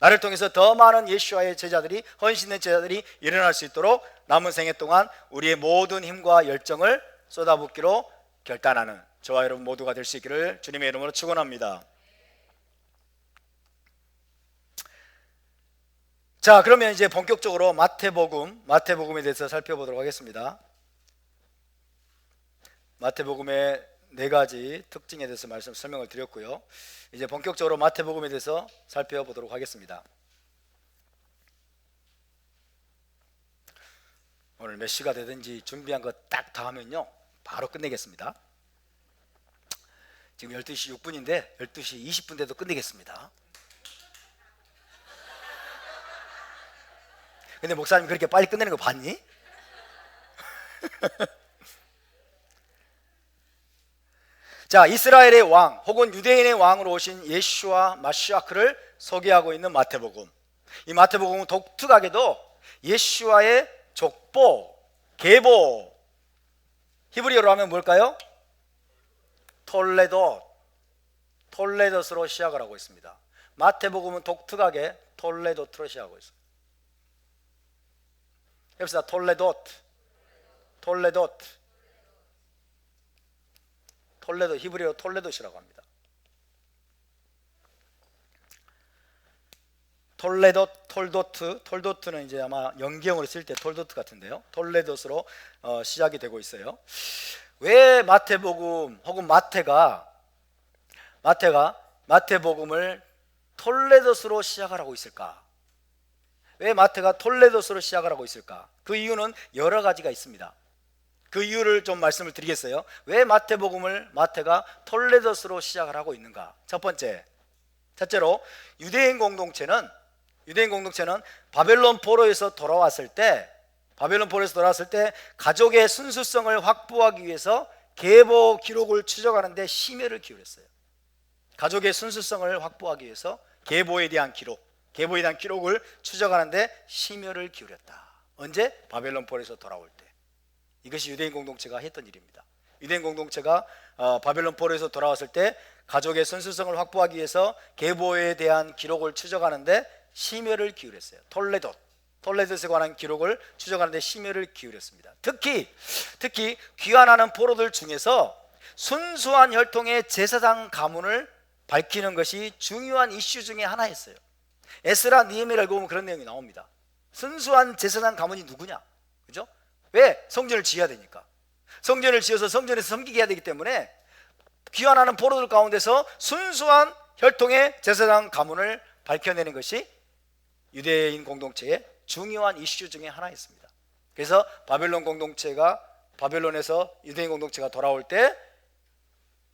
나를 통해서 더 많은 예수와의 제자들이, 헌신된 제자들이 일어날 수 있도록 남은 생애 동안 우리의 모든 힘과 열정을 쏟아붓기로 결단하는 저와 여러분 모두가 될 수 있기를 주님의 이름으로 축원합니다. 자, 그러면 이제 본격적으로 마태복음에 대해서 살펴보도록 하겠습니다. 마태복음의 4가지 특징에 대해서 설명을 드렸고요. 이제 본격적으로 마태복음에 대해서 살펴보도록 하겠습니다. 오늘 몇 시가 되든지 준비한 거 딱 다 하면요 바로 끝내겠습니다. 지금 12시 6분인데 12시 20분 돼도 끝내겠습니다. 근데 목사님 그렇게 빨리 끝내는 거 봤니? 자, 이스라엘의 왕 혹은 유대인의 왕으로 오신 예슈아 마시아크를 소개하고 있는 마태복음. 이 마태복음은 독특하게도 예슈아의 족보, 계보, 히브리어로 하면 뭘까요? 톨레도스로 시작을 하고 있습니다. 마태복음은 독특하게 톨레도트로 시작하고 있습니다. 해봅시다. 톨레도, 히브리어 톨레도시라고 합니다. 톨도트는 이제 아마 연기형으로 쓸 때 톨도트 같은데요. 톨레도스로 시작이 되고 있어요. 왜 마태복음 혹은 마태가 마태복음을 톨레도스로 시작을 하고 있을까? 왜 마태가 톨레도스로 시작을 하고 있을까? 그 이유는 여러 가지가 있습니다. 그 이유를 좀 말씀을 드리겠어요. 왜 마태가 톨레도스로 시작을 하고 있는가? 첫째로 유대인 공동체는 바벨론 포로에서 돌아왔을 때 가족의 순수성을 확보하기 위해서 계보 기록을 추적하는데 심혈을 기울였어요. 가족의 순수성을 확보하기 위해서 계보에 대한 기록을 추적하는데 심혈을 기울였다. 언제? 바벨론 포로에서 돌아올 때. 이것이 유대인 공동체가 했던 일입니다. 유대인 공동체가 바벨론 포로에서 돌아왔을 때 가족의 순수성을 확보하기 위해서 계보에 대한 기록을 추적하는데 심혈을 기울였어요. 톨레도스에 관한 기록을 추적하는데 심혈을 기울였습니다. 특히 귀환하는 포로들 중에서 순수한 혈통의 제사장 가문을 밝히는 것이 중요한 이슈 중에 하나였어요. 에스라 느헤미야를 읽어보면 그런 내용이 나옵니다. 순수한 제사장 가문이 누구냐, 그죠? 왜? 성전을 지어야 되니까. 성전을 지어서 성전에서 섬기게 해야 되기 때문에 귀환하는 포로들 가운데서 순수한 혈통의 제사장 가문을 밝혀내는 것이 유대인 공동체의 중요한 이슈 중에 하나였습니다. 그래서 바벨론에서 유대인 공동체가 돌아올 때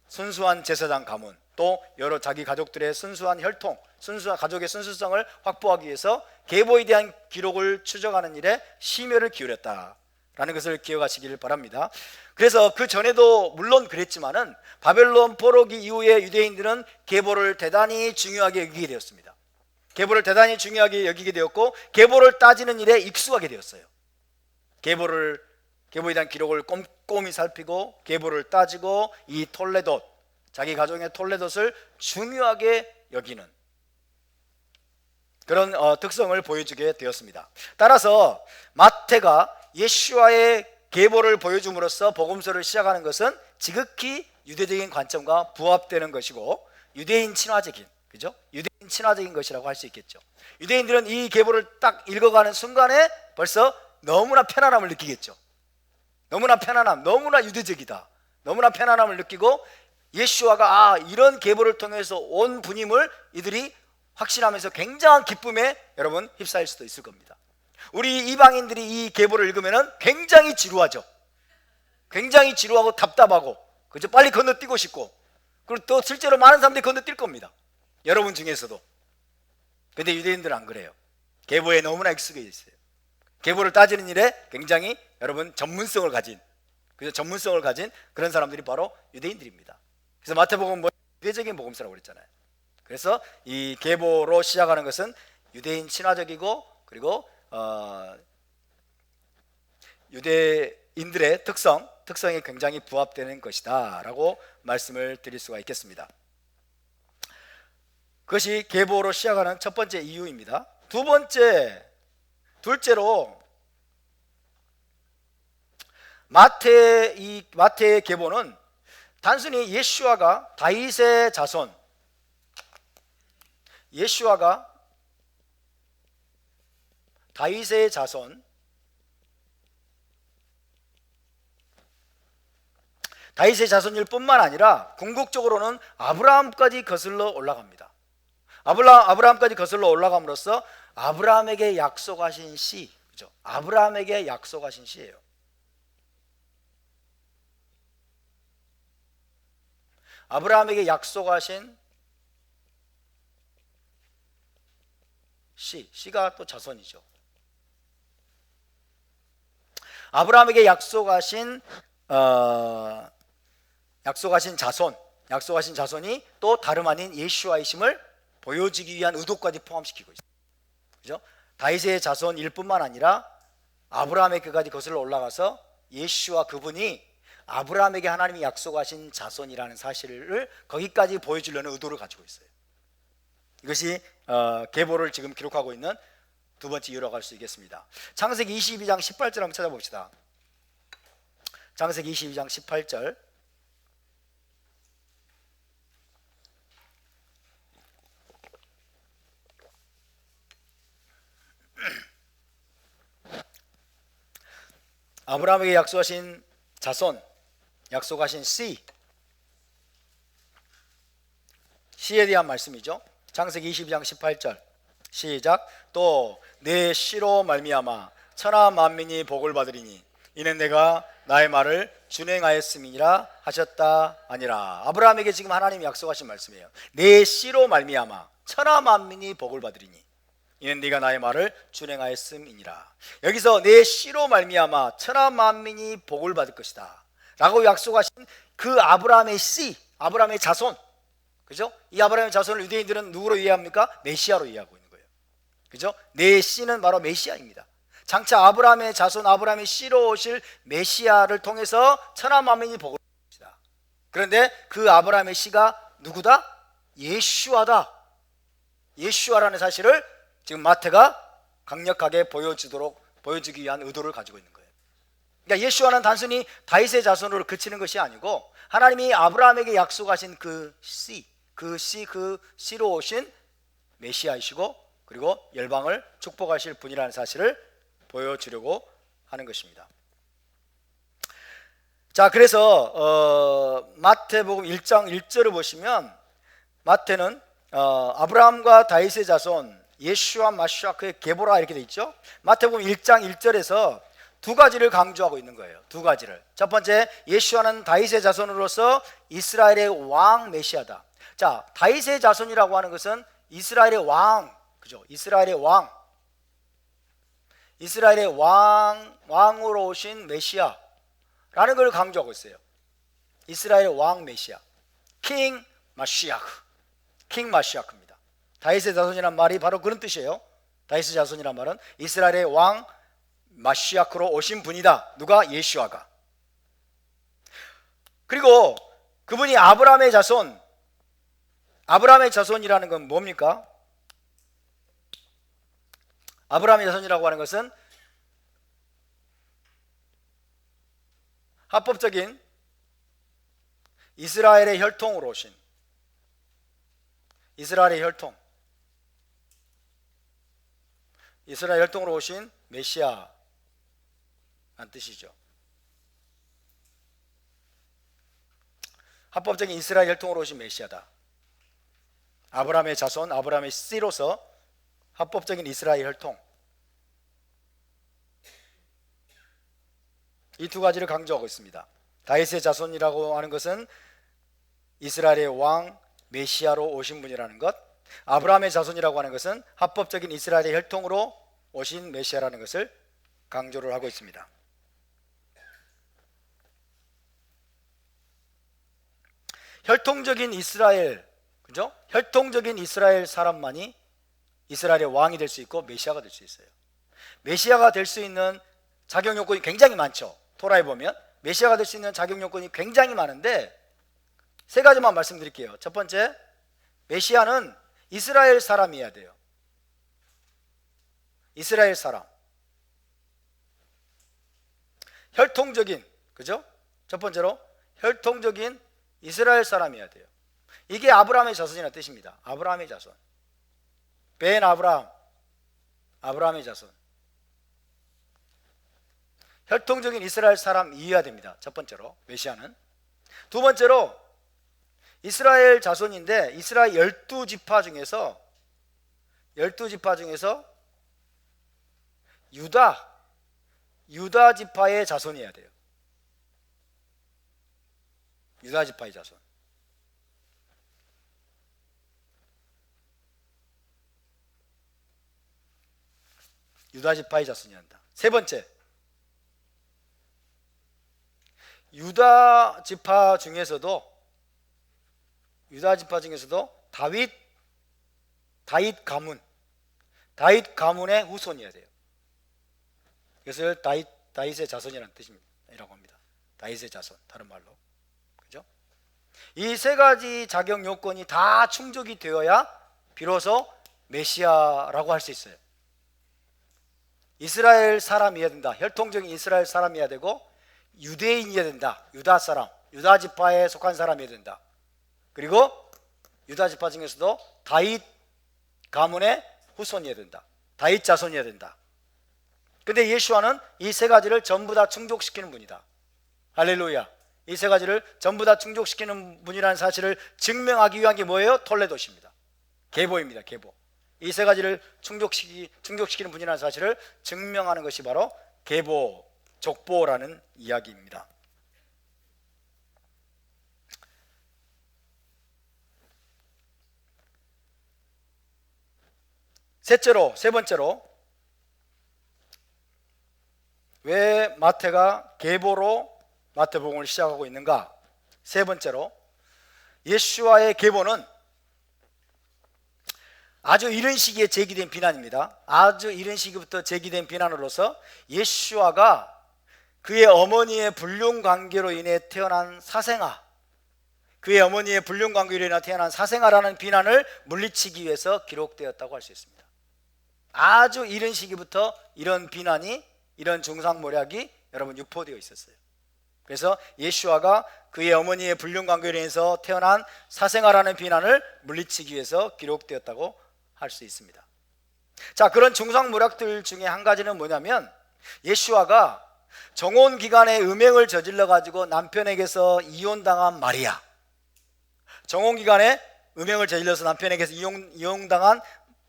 순수한 제사장 가문, 또 여러 자기 가족들의 순수한 혈통, 순수한 가족의 순수성을 확보하기 위해서 계보에 대한 기록을 추적하는 일에 심혈을 기울였다라는 것을 기억하시길 바랍니다. 그래서 그 전에도 물론 그랬지만은 바벨론 포로기 이후에 유대인들은 계보를 대단히 중요하게 여기게 되었습니다. 계보를 대단히 중요하게 여기게 되었고, 계보를 따지는 일에 익숙하게 되었어요. 계보에 대한 기록을 꼼꼼히 살피고 계보를 따지고 이 톨레돗, 자기 가정의 톨레돗을 중요하게 여기는 그런 특성을 보여주게 되었습니다. 따라서 마태가 예수와의 계보를 보여줌으로써 복음서를 시작하는 것은 지극히 유대적인 관점과 부합되는 것이고 유대인 친화적인, 그죠? 유대인 친화적인 것이라고 할 수 있겠죠. 유대인들은 이 계보를 딱 읽어가는 순간에 벌써 너무나 편안함을 느끼겠죠. 너무나 편안함, 너무나 유대적이다, 너무나 편안함을 느끼고 예수와가 이런 계보를 통해서 온 분임을 이들이 확신하면서 굉장한 기쁨에 여러분 휩싸일 수도 있을 겁니다. 우리 이방인들이 이 계보를 읽으면 굉장히 지루하죠. 굉장히 지루하고 답답하고, 그죠? 빨리 건너뛰고 싶고, 그리고 또 실제로 많은 사람들이 건너뛸 겁니다. 여러분 중에서도. 근데 유대인들은 안 그래요. 계보에 너무나 익숙해 있어요. 계보를 따지는 일에 굉장히 여러분 전문성을 가진 그런 사람들이 바로 유대인들입니다. 그래서 마태복음은 유대적인 복음서라고 그랬잖아요. 그래서 이 계보로 시작하는 것은 유대인 친화적이고, 그리고 유대인들의 특성에 굉장히 부합되는 것이다 라고 말씀을 드릴 수가 있겠습니다. 그것이 계보로 시작하는 첫 번째 이유입니다. 둘째로 마태의 계보는 단순히 예수와가 다윗의 자손, 다윗의 자손일 뿐만 아니라 궁극적으로는 아브라함까지 거슬러 올라갑니다. 아브라함까지 거슬러 올라감으로써 아브라함에게 약속하신 씨, 그죠? 아브라함에게 약속하신 씨예요. 아브라함에게 약속하신 씨가 또 자손이죠. 아브라함에게 약속하신 자손이 또 다름 아닌 예수와이심을 보여주기 위한 의도까지 포함시키고 있어요. 그죠? 다윗의 자손일 뿐만 아니라 아브라함에게까지 거슬러 올라가서 예수와 그분이 아브라함에게 하나님이 약속하신 자손이라는 사실을 거기까지 보여주려는 의도를 가지고 있어요. 이것이 계보를 지금 기록하고 있는 두 번째 이유라고 할 수 있겠습니다. 창세기 22장 18절 한번 찾아봅시다. 창세기 22장 18절. 아브라함에게 약속하신 자손, 약속하신 씨에 대한 말씀이죠. 창세기 22장 18절 시작. 또 내 씨로 말미암아 천하 만민이 복을 받으리니 이는 내가 나의 말을 준행하였음이니라 하셨다 아니라. 아브라함에게 지금 하나님이 약속하신 말씀이에요. 내 씨로 말미암아 천하 만민이 복을 받으리니 이는 네가 나의 말을 준행하였음이니라. 여기서 내 씨로 말미암아 천하 만민이 복을 받을 것이다 라고 약속하신 그 아브라함의 씨, 아브라함의 자손, 그죠? 이 아브라함의 자손을 유대인들은 누구로 이해합니까? 메시아로 이해하고 있는 거예요. 그죠? 내 씨는 바로 메시아입니다. 장차 아브라함의 자손, 아브라함의 씨로 오실 메시아를 통해서 천하 만민이 복을 받을 것이다. 그런데 그 아브라함의 씨가 누구다? 예수와라는 사실을 지금 마태가 강력하게 보여주기 위한 의도를 가지고 있는 거예요. 그러니까 예수와는 단순히 다윗의 자손으로 그치는 것이 아니고 하나님이 아브라함에게 약속하신 그 씨로 오신 메시아이시고, 그리고 열방을 축복하실 분이라는 사실을 보여주려고 하는 것입니다. 자, 그래서 마태복음 1장 1절을 보시면 마태는 아브라함과 다윗의 자손 예슈와 마슈아 그의 게보라 이렇게 돼 있죠. 마태복음 1장 1절에서 두 가지를 강조하고 있는 거예요. 두 가지를. 첫 번째, 예슈아는 다윗의 자손으로서 이스라엘의 왕 메시아다. 자, 다윗의 자손이라고 하는 것은 이스라엘의 왕, 그죠? 이스라엘의 왕으로 오신 메시아라는 걸 강조하고 있어요. 이스라엘의 왕 메시아, 킹 마시아크입니다. 다윗의 자손이란 말이 바로 그런 뜻이에요. 다윗의 자손이란 말은 이스라엘의 왕 마시아크로 오신 분이다. 누가? 예슈아가. 그리고 그분이 아브라함의 자손이라는 건 뭡니까? 아브라함의 자손이라고 하는 것은 합법적인 이스라엘의 혈통으로 오신 이스라엘 혈통으로 오신 메시아란 뜻이죠. 합법적인 이스라엘 혈통으로 오신 메시아다. 아브라함의 자손, 아브라함의 씨로서 합법적인 이스라엘 혈통, 이 두 가지를 강조하고 있습니다. 다윗의 자손이라고 하는 것은 이스라엘의 왕 메시아로 오신 분이라는 것, 아브라함의 자손이라고 하는 것은 합법적인 이스라엘의 혈통으로 오신 메시아라는 것을 강조를 하고 있습니다. 혈통적인 이스라엘, 그죠? 혈통적인 이스라엘 사람만이 이스라엘의 왕이 될 수 있고 메시아가 될 수 있어요. 메시아가 될 수 있는 자격 요건이 굉장히 많죠. 토라에 보면 메시아가 될 수 있는 자격 요건이 굉장히 많은데 세 가지만 말씀드릴게요. 첫 번째, 메시아는 이스라엘 사람이어야 돼요. 이스라엘 사람. 혈통적인, 그죠? 첫 번째로 혈통적인 이스라엘 사람이어야 돼요. 이게 아브라함의 자손이라는 뜻입니다. 아브라함의 자손. 벤 아브라함, 아브라함의 자손. 혈통적인 이스라엘 사람이어야 됩니다. 첫 번째로 메시아는. 두 번째로 이스라엘 자손인데 이스라엘 12지파 중에서 유다 지파의 자손이어야 돼요. 유다 지파의 자손. 유다 지파의 자손이어야 한다. 세 번째, 유다 지파 중에서도 다윗 가문의 후손이어야 돼요. 그래서 다윗의 자손이라는 뜻이라고 합니다. 다윗의 자손, 다른 말로. 그죠? 이 세 가지 자격 요건이 다 충족이 되어야 비로소 메시아라고 할 수 있어요. 이스라엘 사람이어야 된다. 혈통적인 이스라엘 사람이어야 되고 유대인이어야 된다. 유다 사람, 유다 지파에 속한 사람이어야 된다. 그리고 유다 지파 중에서도 다윗 가문의 후손이어야 된다. 다윗 자손이어야 된다. 근데 예수와는 이 세 가지를 전부 다 충족시키는 분이다. 할렐루야. 이 세 가지를 전부 다 충족시키는 분이라는 사실을 증명하기 위한 게 뭐예요? 톨레도시입니다. 계보입니다. 계보. 이 세 가지를 충족시키는 분이라는 사실을 증명하는 것이 바로 계보, 족보라는 이야기입니다. 세 번째로 왜 마태가 계보로 마태복음을 시작하고 있는가? 세 번째로 예수와의 계보는 아주 이른 시기에 제기된 비난입니다. 아주 이른 시기부터 제기된 비난으로서 예수와가 그의 어머니의 불륜 관계로 인해 태어난 사생아라는 비난을 물리치기 위해서 기록되었다고 할 수 있습니다. 아주 이른 시기부터 이런 비난이, 이런 중상모략이 여러분 유포되어 있었어요. 그래서 예수와가 그의 어머니의 불륜 관계로 인해서 태어난 사생아라는 비난을 물리치기 위해서 기록되었다고 할 수 있습니다. 자, 그런 중상모략들 중에 한 가지는 뭐냐면 예수아가 정혼 기간에 음행을 저질러 가지고 남편에게서 이혼당한 마리아, 정혼 기간에 음행을 저질러서 남편에게서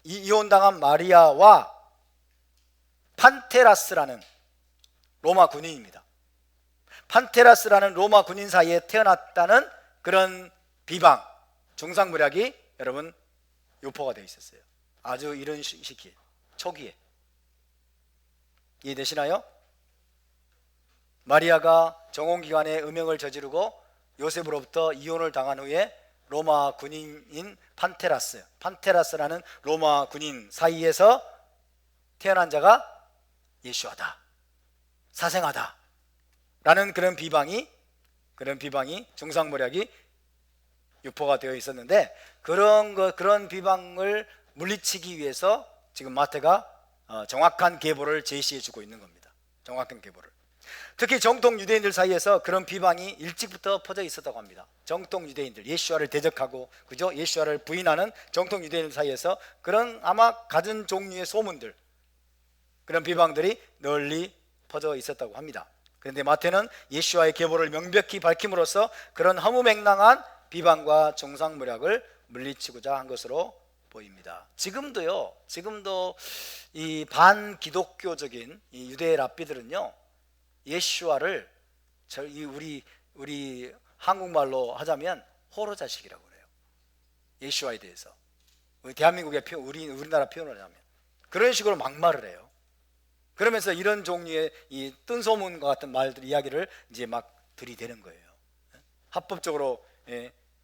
이혼당한 마리아와 판테라스라는 로마 군인입니다. 판테라스라는 로마 군인 사이에 태어났다는 그런 비방, 중상모략이 여러분 유포가 되어 있었어요. 아주 이런 시기에, 초기에. 이해되시나요? 마리아가 정혼기간에 음행을 저지르고 요셉으로부터 이혼을 당한 후에 로마 군인인 판테라스라는 로마 군인 사이에서 태어난 자가 예수아다, 사생아다 라는 그런 비방이 중상모략이 유포가 되어 있었는데, 그런 비방을 물리치기 위해서 지금 마태가 정확한 계보를 제시해 주고 있는 겁니다. 정확한 계보를. 특히 정통 유대인들 사이에서 그런 비방이 일찍부터 퍼져 있었다고 합니다. 정통 유대인들, 예수와를 대적하고 그죠? 예수와를 부인하는 정통 유대인들 사이에서 그런 아마 갖은 종류의 소문들, 그런 비방들이 널리 퍼져 있었다고 합니다. 그런데 마태는 예수와의 계보를 명백히 밝힘으로써 그런 허무맹랑한 비방과 중상모략을 물리치고자 한 것으로 보입니다. 지금도 이 반기독교적인 이 유대 랍비들은요, 예수와를 우리 한국말로 하자면 호로자식이라고 그래요. 예수와에 대해서 대한민국의 우리나라 표현을 하면 그런 식으로 막말을 해요. 그러면서 이런 종류의 이 뜬소문과 같은 이야기를 이제 막 들이대는 거예요. 합법적으로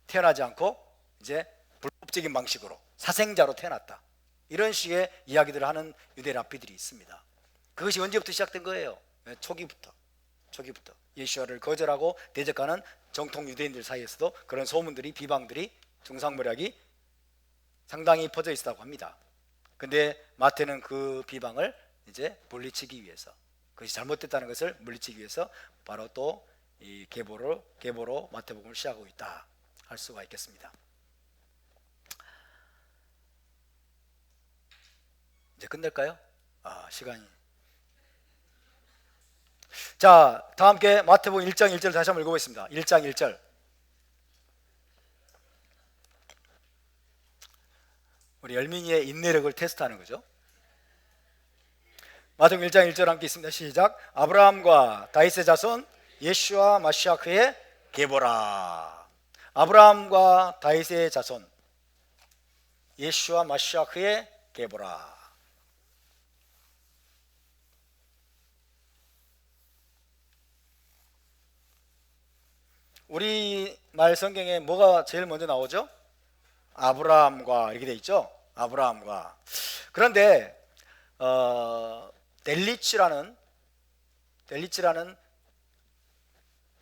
태어나지 않고 이제 불법적인 방식으로 사생자로 태어났다, 이런 식의 이야기들을 하는 유대 랍비들이 있습니다. 그것이 언제부터 시작된 거예요? 초기부터 예수와를 거절하고 대적하는 정통 유대인들 사이에서도 그런 소문들이, 비방들이, 중상모략이 상당히 퍼져 있었다고 합니다. 근데 마태는 그 비방을 이제 물리치기 위해서, 그것이 잘못됐다는 것을 물리치기 위해서 바로 또 이 계보로 마태복음을 시작하고 있다 할 수가 있겠습니다. 이제 끝낼까요? 시간이. 자, 다 함께 마태복음 1장 1절 다시 한번 읽어보겠습니다. 1장 1절. 우리 열민이의 인내력을 테스트하는 거죠. 마태복음 1장 1절 함께 있습니다. 시작. 아브라함과 다윗의 자손 예수와 마시아크의 계보라. 아브라함과 다윗의 자손 예수와 마시아크의 계보라. 우리말 성경에 뭐가 제일 먼저 나오죠? 아브라함과 이렇게 돼 있죠? 아브라함과. 그런데 델리츠라는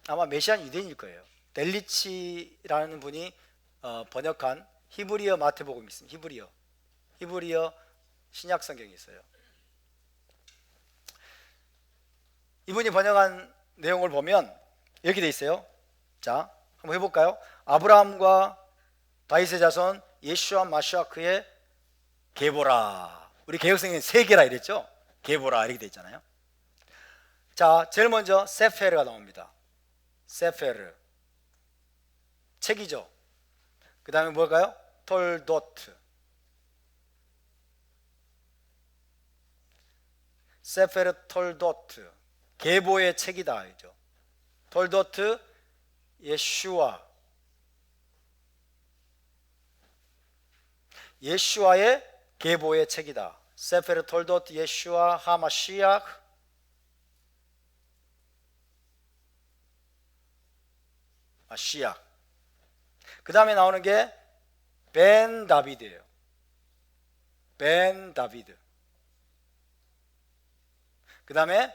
아마 메시안 유대인일 거예요. 델리치라는 분이 번역한 히브리어 마태복음이 있습니다. 히브리어 신약 성경이 있어요. 이분이 번역한 내용을 보면 이렇게 돼 있어요. 자, 한번 해볼까요? 아브라함과 다윗의 자손 예수와 마시아크의 계보라. 우리 개혁성경에 세 개라 이랬죠? 계보라 이렇게 돼 있잖아요. 자, 제일 먼저 세페르가 나옵니다. 세페르, 책이죠. 그 다음에 뭘까요? 톨도트. 세페르 톨도트, 계보의 책이다 이죠. 톨도트 예슈아의 계보의 책이다. 세페르 톨도트 예슈아 하마시ach 마시ach. 그 다음에 나오는 게 벤 다비드예요. 벤 다비드. 그 다음에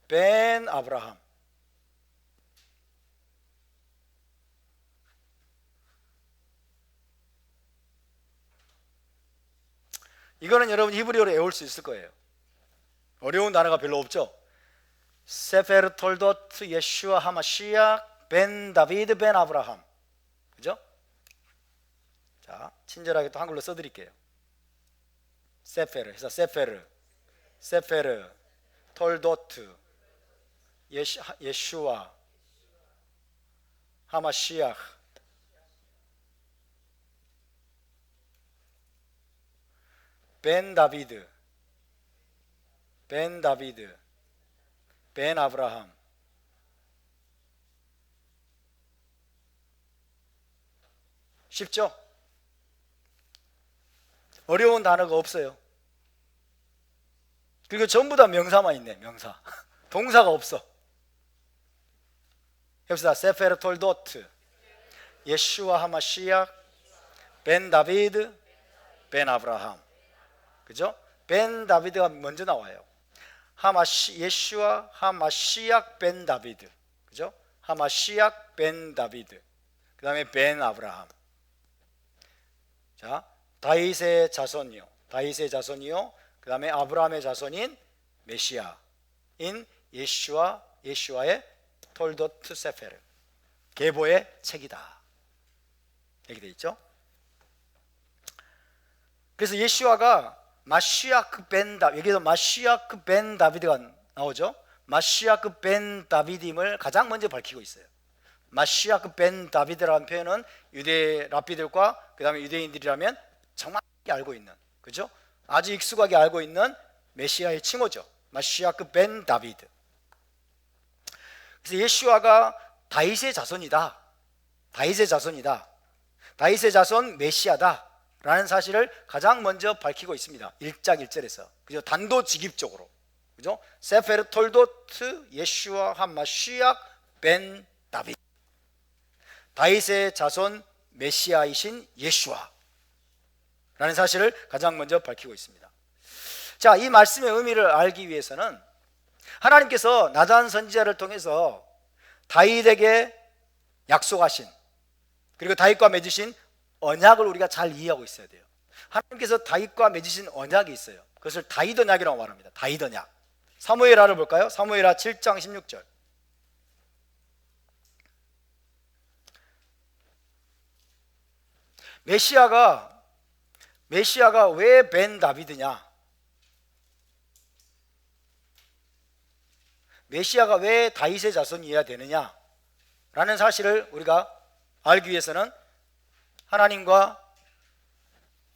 벤 아브라함. 이거는 여러분 히브리어로 외울 수 있을 거예요. 어려운 단어가 별로 없죠. 세페르 톨도트 예슈아 하마시ach 벤 다비드 벤 아브라함. 그죠? 자, 친절하게 또 한글로 써드릴게요. 세페르 해서 세페르 톨도트 예슈아 하마시ach 벤 다비드 벤 아브라함 쉽죠? 어려운 단어가 없어요. 그리고 전부 다 명사만 있네. 명사 동사가 없어. 해봅시다. 세페르 톨도트 예슈아 하마시ach 벤 다비드 벤 아브라함. 그죠? 벤 다비드가 먼저 나와요. 예슈아 하마시ach 벤 다비드. 그죠? 하마시ach 벤 다비드. 그 다음에 벤 아브라함. 자, 다윗의 자손이요. 그 다음에 아브라함의 자손인 메시아인 예슈아의 톨도트 세페르. 계보의 책이다. 이렇게 돼 있죠. 그래서 예슈아가 마시아크 벤 다비드, 여기서 마시아크 벤 다비드가 나오죠. 마시아크 벤 다비드임을 가장 먼저 밝히고 있어요. 마시아크 벤 다비드라는 표현은 유대 랍비들과 그 다음에 유대인들이라면 정확히 알고 있는, 그죠? 아주 익숙하게 알고 있는 메시아의 칭호죠. 마시아크 벤 다비드. 그래서 예슈아가 다윗의 자손이다. 다윗의 자손 메시아다 라는 사실을 가장 먼저 밝히고 있습니다. 1장 1절에서. 그죠? 단도직입적으로. 그죠? 세페르 톨도트 예슈아 하마시ach 벤 다비드. 다윗의 자손 메시아이신 예슈아 라는 사실을 가장 먼저 밝히고 있습니다. 자, 이 말씀의 의미를 알기 위해서는 하나님께서 나단 선지자를 통해서 다윗에게 약속하신, 그리고 다윗과 맺으신 언약을 우리가 잘 이해하고 있어야 돼요. 하나님께서 다윗과 맺으신 언약이 있어요. 그것을 다윗 언약이라고 말합니다. 다윗 언약. 사무엘하를 볼까요? 사무엘하 7장 16절. 메시아가 왜 벤 다비드냐? 메시아가 왜 다윗의 자손이어야 되느냐? 라는 사실을 우리가 알기 위해서는 하나님과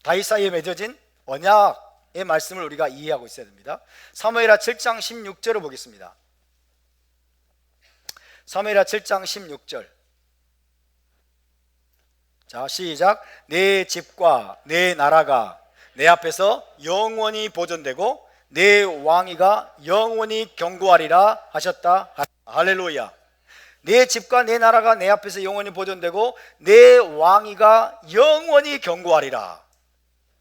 다윗 사이에 맺어진 언약의 말씀을 우리가 이해하고 있어야 됩니다. 사무엘하 7장 16절을 보겠습니다. 사무엘하 7장 16절. 자, 시작. 내 집과 내 나라가 내 앞에서 영원히 보존되고 내 왕위가 영원히 견고하리라 하셨다. 할렐루야. 내 집과 내 나라가 내 앞에서 영원히 보존되고 내 왕위가 영원히 견고하리라.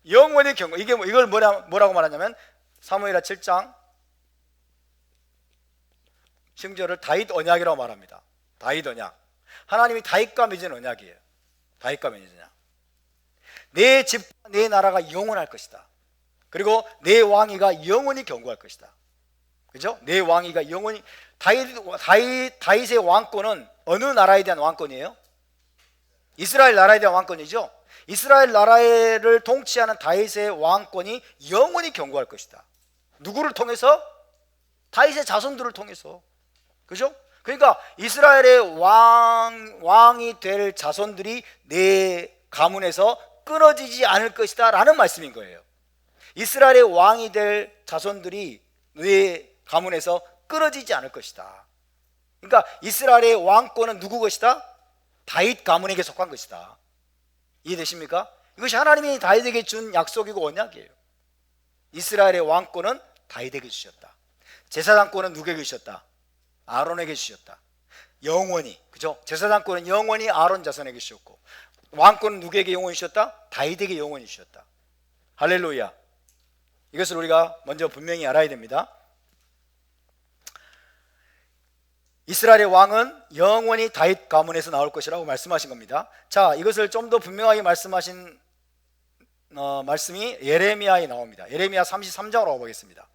영원히 견고. 이걸 뭐라고 말하냐면 사무엘하 7장 16절을 다윗 언약이라고 말합니다. 다윗 언약. 하나님이 다윗과 맺은 언약이에요. 다윗과 맺은 언약. 내 집과 내 나라가 영원할 것이다. 그리고 내 왕위가 영원히 견고할 것이다. 그죠? 내 왕위가 영원히. 다윗의 왕권은 어느 나라에 대한 왕권이에요? 이스라엘 나라에 대한 왕권이죠. 이스라엘 나라를 통치하는 다윗의 왕권이 영원히 견고할 것이다. 누구를 통해서? 다윗의 자손들을 통해서. 그죠? 그러니까 이스라엘의 왕이 될 자손들이 내 가문에서 끊어지지 않을 것이다 라는 말씀인 거예요. 이스라엘의 왕이 될 자손들이 내 가문에서 끊어지지 않을 것이다. 그러니까 이스라엘의 왕권은 누구 것이다? 다윗 가문에게 속한 것이다. 이해되십니까? 이것이 하나님이 다윗에게 준 약속이고 언약이에요. 이스라엘의 왕권은 다윗에게 주셨다. 제사장권은 누구에게 주셨다? 아론에게 주셨다. 영원히, 그죠? 제사장권은 영원히 아론 자손에게 주셨고, 왕권은 누구에게 영원히 주셨다? 다윗에게 영원히 주셨다. 할렐루야. 이것을 우리가 먼저 분명히 알아야 됩니다. 이스라엘의 왕은 영원히 다윗 가문에서 나올 것이라고 말씀하신 겁니다. 자, 이것을 좀 더 분명하게 말씀하신 말씀이 예레미야에 나옵니다. 예레미야 33장으로 가보겠습니다.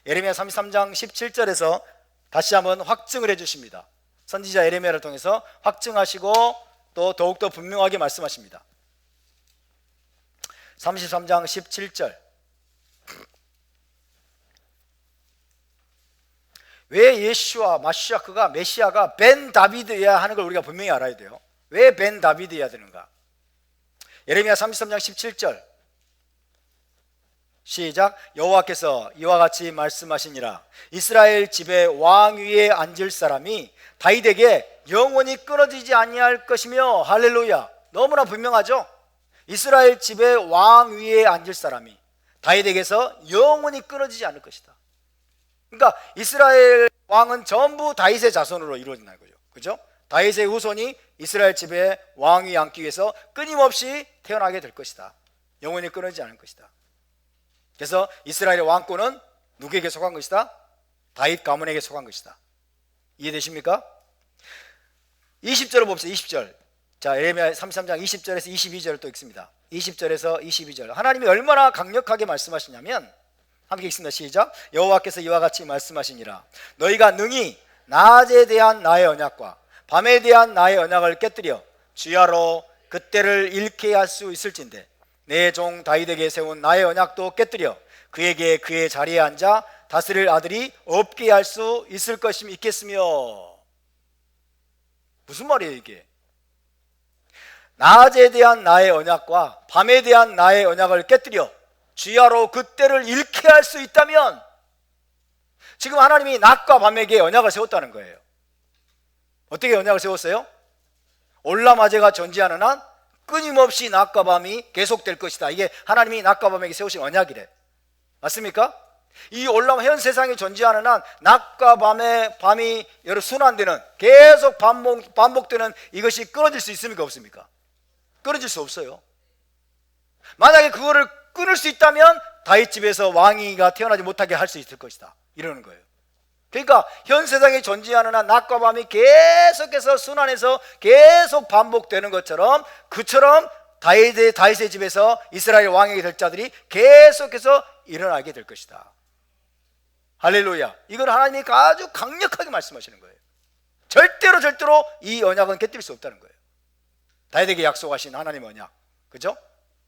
예레미야 33장 17절에서 다시 한번 확증을 해주십니다. 선지자 예레미야를 통해서 확증하시고 또 더욱더 분명하게 말씀하십니다. 33장 17절 왜 예수와 마시아크가 메시아가 벤 다비드여야 하는 걸 우리가 분명히 알아야 돼요. 왜 벤 다비드여야 되는가? 예레미야 33장 17절 시작. 여호와께서 이와 같이 말씀하시니라. 이스라엘 집에 왕 위에 앉을 사람이 다윗에게 영원히 끊어지지 아니할 것이며. 할렐루야. 너무나 분명하죠. 이스라엘 집에 왕 위에 앉을 사람이 다윗에게서 영원히 끊어지지 않을 것이다. 그러니까 이스라엘 왕은 전부 다윗의 자손으로 이루어진다는 거죠. 그죠? 다윗의 후손이 이스라엘 집에 왕 위에 앉기 위해서 끊임없이 태어나게 될 것이다. 영원히 끊어지지 않을 것이다. 그래서 이스라엘의 왕권은 누구에게 속한 것이다? 다윗 가문에게 속한 것이다. 이해되십니까? 20절을 봅시다. 20절. 자, 예레미야 33장 20절에서 22절을 또 읽습니다. 20절에서 22절. 하나님이 얼마나 강력하게 말씀하시냐면, 함께 읽습니다. 시작. 여호와께서 이와 같이 말씀하시니라. 너희가 능히 낮에 대한 나의 언약과 밤에 대한 나의 언약을 깨뜨려 주야로 그때를 잃게 할 수 있을진데, 내 종 다윗에게 세운 나의 언약도 깨뜨려 그에게 그의 자리에 앉아 다스릴 아들이 없게 할 수 있을 것임 있겠으며. 무슨 말이에요 이게? 낮에 대한 나의 언약과 밤에 대한 나의 언약을 깨뜨려 주야로 그때를 잃게 할 수 있다면, 지금 하나님이 낮과 밤에게 언약을 세웠다는 거예요. 어떻게 언약을 세웠어요? 올라마제가 존재하는 한 끊임없이 낮과 밤이 계속될 것이다. 이게 하나님이 낮과 밤에게 세우신 언약이래. 맞습니까? 이 현 세상에 존재하는 한 낮과 밤이 여러 순환되는, 계속 반복되는 이것이 끊어질 수 있습니까? 없습니까? 끊어질 수 없어요. 만약에 그거를 끊을 수 있다면 다윗 집에서 왕이가 태어나지 못하게 할 수 있을 것이다. 이러는 거예요. 그러니까 현 세상에 존재하는 한 낮과 밤이 계속해서 순환해서 계속 반복되는 것처럼, 그처럼 다윗의 집에서 이스라엘 왕이 될 자들이 계속해서 일어나게 될 것이다. 할렐루야. 이걸 하나님이 아주 강력하게 말씀하시는 거예요. 절대로 이 언약은 깨뜨릴 수 없다는 거예요. 다윗에게 약속하신 하나님의 언약, 그죠?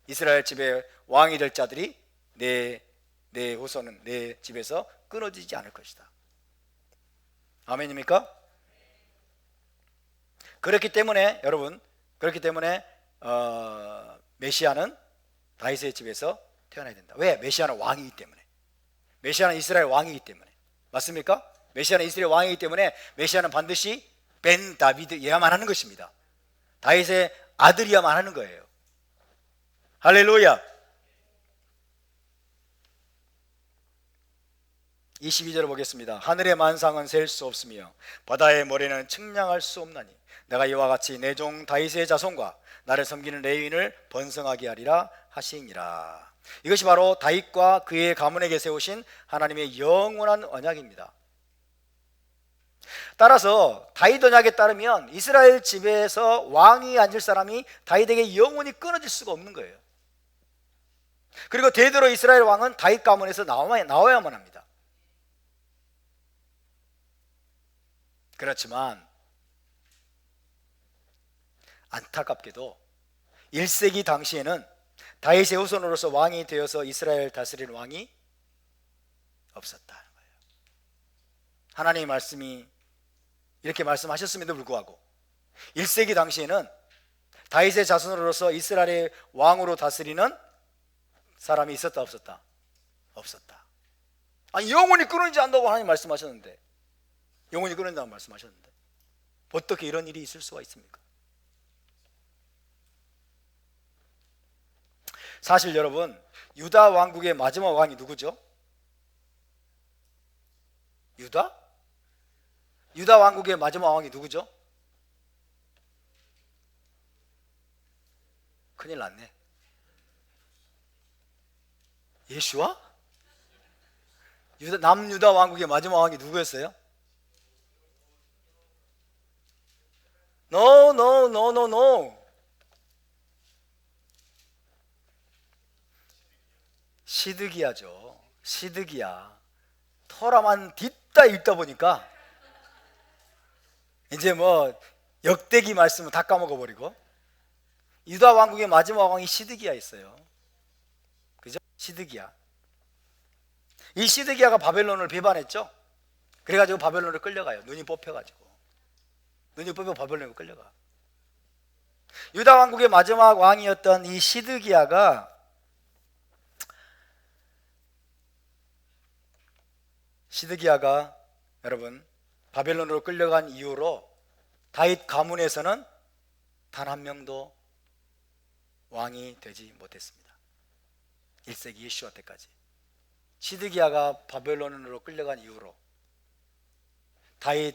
이스라엘 집에 왕이 될 자들이 내 후손은 내 집에서 끊어지지 않을 것이다. 아멘입니까? 그렇기 때문에 여러분, 메시아는 다윗의 집에서 태어나야 된다. 왜? 메시아는 왕이기 때문에. 메시아는 이스라엘 왕이기 때문에. 맞습니까? 메시아는 이스라엘 왕이기 때문에 메시아는 반드시 벤 다비드여야만 하는 것입니다. 다윗의 아들이야만 하는 거예요. 할렐루야. 22절을 보겠습니다. 하늘의 만상은 셀 수 없으며 바다의 모래는 측량할 수 없나니 내가 이와 같이 내 종 다윗의 자손과 나를 섬기는 레위인을 번성하게 하리라 하시니라. 이것이 바로 다윗과 그의 가문에게 세우신 하나님의 영원한 언약입니다. 따라서 다윗 언약에 따르면 이스라엘 집에서 왕이 앉을 사람이 다윗에게 영원히 끊어질 수가 없는 거예요. 그리고 대대로 이스라엘 왕은 다윗 가문에서 나와야만 합니다. 그렇지만 안타깝게도 1세기 당시에는 다윗의 후손으로서 왕이 되어서 이스라엘 다스리는 왕이 없었다는 거예요. 하나님의 말씀이 이렇게 말씀하셨음에도 불구하고 1세기 당시에는 다윗의 자손으로서 이스라엘의 왕으로 다스리는 사람이 있었다 없었다? 없었다. 아니 영원히 끊어지지 않는다고 하나님 말씀하셨는데, 영원히 끊어진다고 말씀하셨는데 어떻게 이런 일이 있을 수가 있습니까? 사실 여러분, 유다 왕국의 마지막 왕이 누구죠? 유다 왕국의 마지막 왕이 누구죠? 큰일 났네. 예수와? 남유다 왕국의 마지막 왕이 누구였어요? No. 시드기야죠. 시드기야. 토라만 뒤따 읽다 보니까 이제 뭐 역대기 말씀을 다 까먹어버리고, 유다 왕국의 마지막 왕이 시드기야였어요. 그죠? 시드기야. 이 시드기야가 바벨론을 배반했죠. 그래가지고 바벨론으로 끌려가요. 눈이 뽑혀가지고. 눈이 뽑혀 바벨론으로 끌려가. 유다 왕국의 마지막 왕이었던 이 시드기야가 여러분 바벨론으로 끌려간 이후로 다윗 가문에서는 단 한 명도 왕이 되지 못했습니다. 1세기 예수와 때까지. 시드기야가 바벨론으로 끌려간 이후로 다윗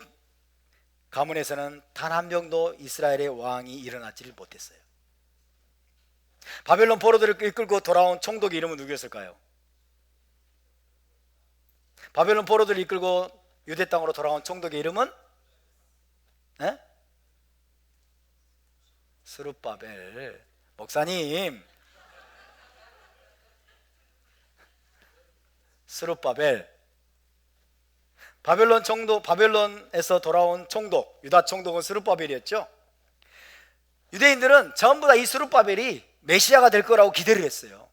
가문에서는 단 한 명도 이스라엘의 왕이 일어나지를 못했어요. 바벨론 포로들을 이끌고 돌아온 총독의 이름은 누구였을까요? 바벨론 포로들을 이끌고 유대 땅으로 돌아온 총독의 이름은 스룹바벨. 목사님, 스룹바벨. 바벨론에서 돌아온 총독, 유다 총독은 스룹바벨이었죠. 유대인들은 전부 다 이 스룹바벨이 메시아가 될 거라고 기대를 했어요.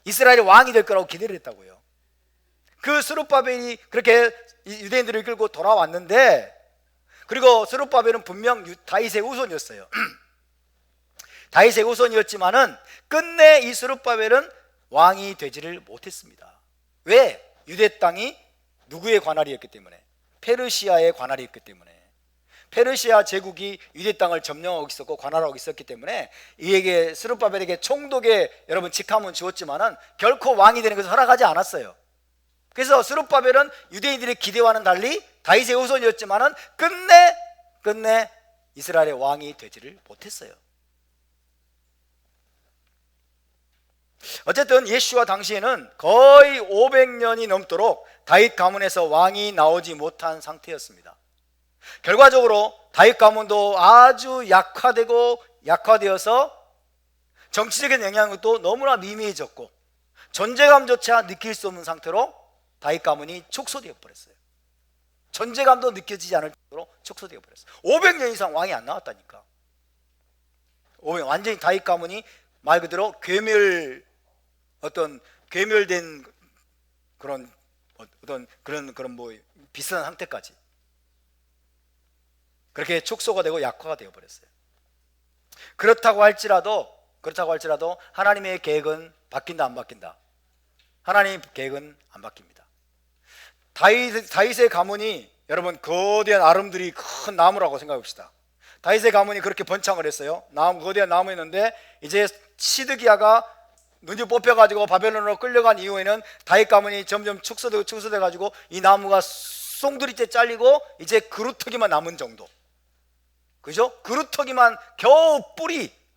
이스라엘의 왕이 될 거라고 기대를 했다고요. 그 스룹바벨이 그렇게 유대인들을 이끌고 돌아왔는데, 그리고 스룹바벨은 분명 다윗의 후손이었어요. 다윗의 후손이었지만은 끝내 이 스룹바벨은 왕이 되지를 못했습니다. 왜? 유대 땅이 누구의 관할이었기 때문에, 페르시아의 관할이었기 때문에. 페르시아 제국이 유대 땅을 점령하고 있었고 관할하고 있었기 때문에 이에게, 스룹바벨에게 총독의 여러분 직함은 주었지만은 결코 왕이 되는 것을 허락하지 않았어요. 그래서 스룹바벨은 유대인들의 기대와는 달리 다윗의 후손이었지만은 끝내 이스라엘의 왕이 되지를 못했어요. 어쨌든 예수와 당시에는 거의 500년이 넘도록 다윗 가문에서 왕이 나오지 못한 상태였습니다. 결과적으로 다윗 가문도 아주 약화되어서 정치적인 영향력도 너무나 미미해졌고 존재감조차 느낄 수 없는 상태로 다윗 가문이 축소되어 버렸어요. 존재감도 느껴지지 않을 정도로 축소되어 버렸어요. 500년 이상 왕이 안 나왔다니까. 완전히 다윗 가문이 말 그대로 괴멸된 그런 뭐 비슷한 상태까지 그렇게 축소가 되고 약화가 되어 버렸어요. 그렇다고 할지라도 하나님의 계획은 바뀐다 안 바뀐다? 하나님의 계획은 안 바뀝니다. 다윗의 가문이 여러분 거대한 아름드리 큰 나무라고 생각해 봅시다. 다윗의 가문이 그렇게 번창을 했어요. 거대한 나무였는데 이제 시드기야가 눈이 뽑혀가지고 바벨론으로 끌려간 이후에는 다윗 가문이 점점 축소돼가지고 이 나무가 송두리째 잘리고 이제 그루터기만 남은 정도. 그죠? 그루터기만 겨우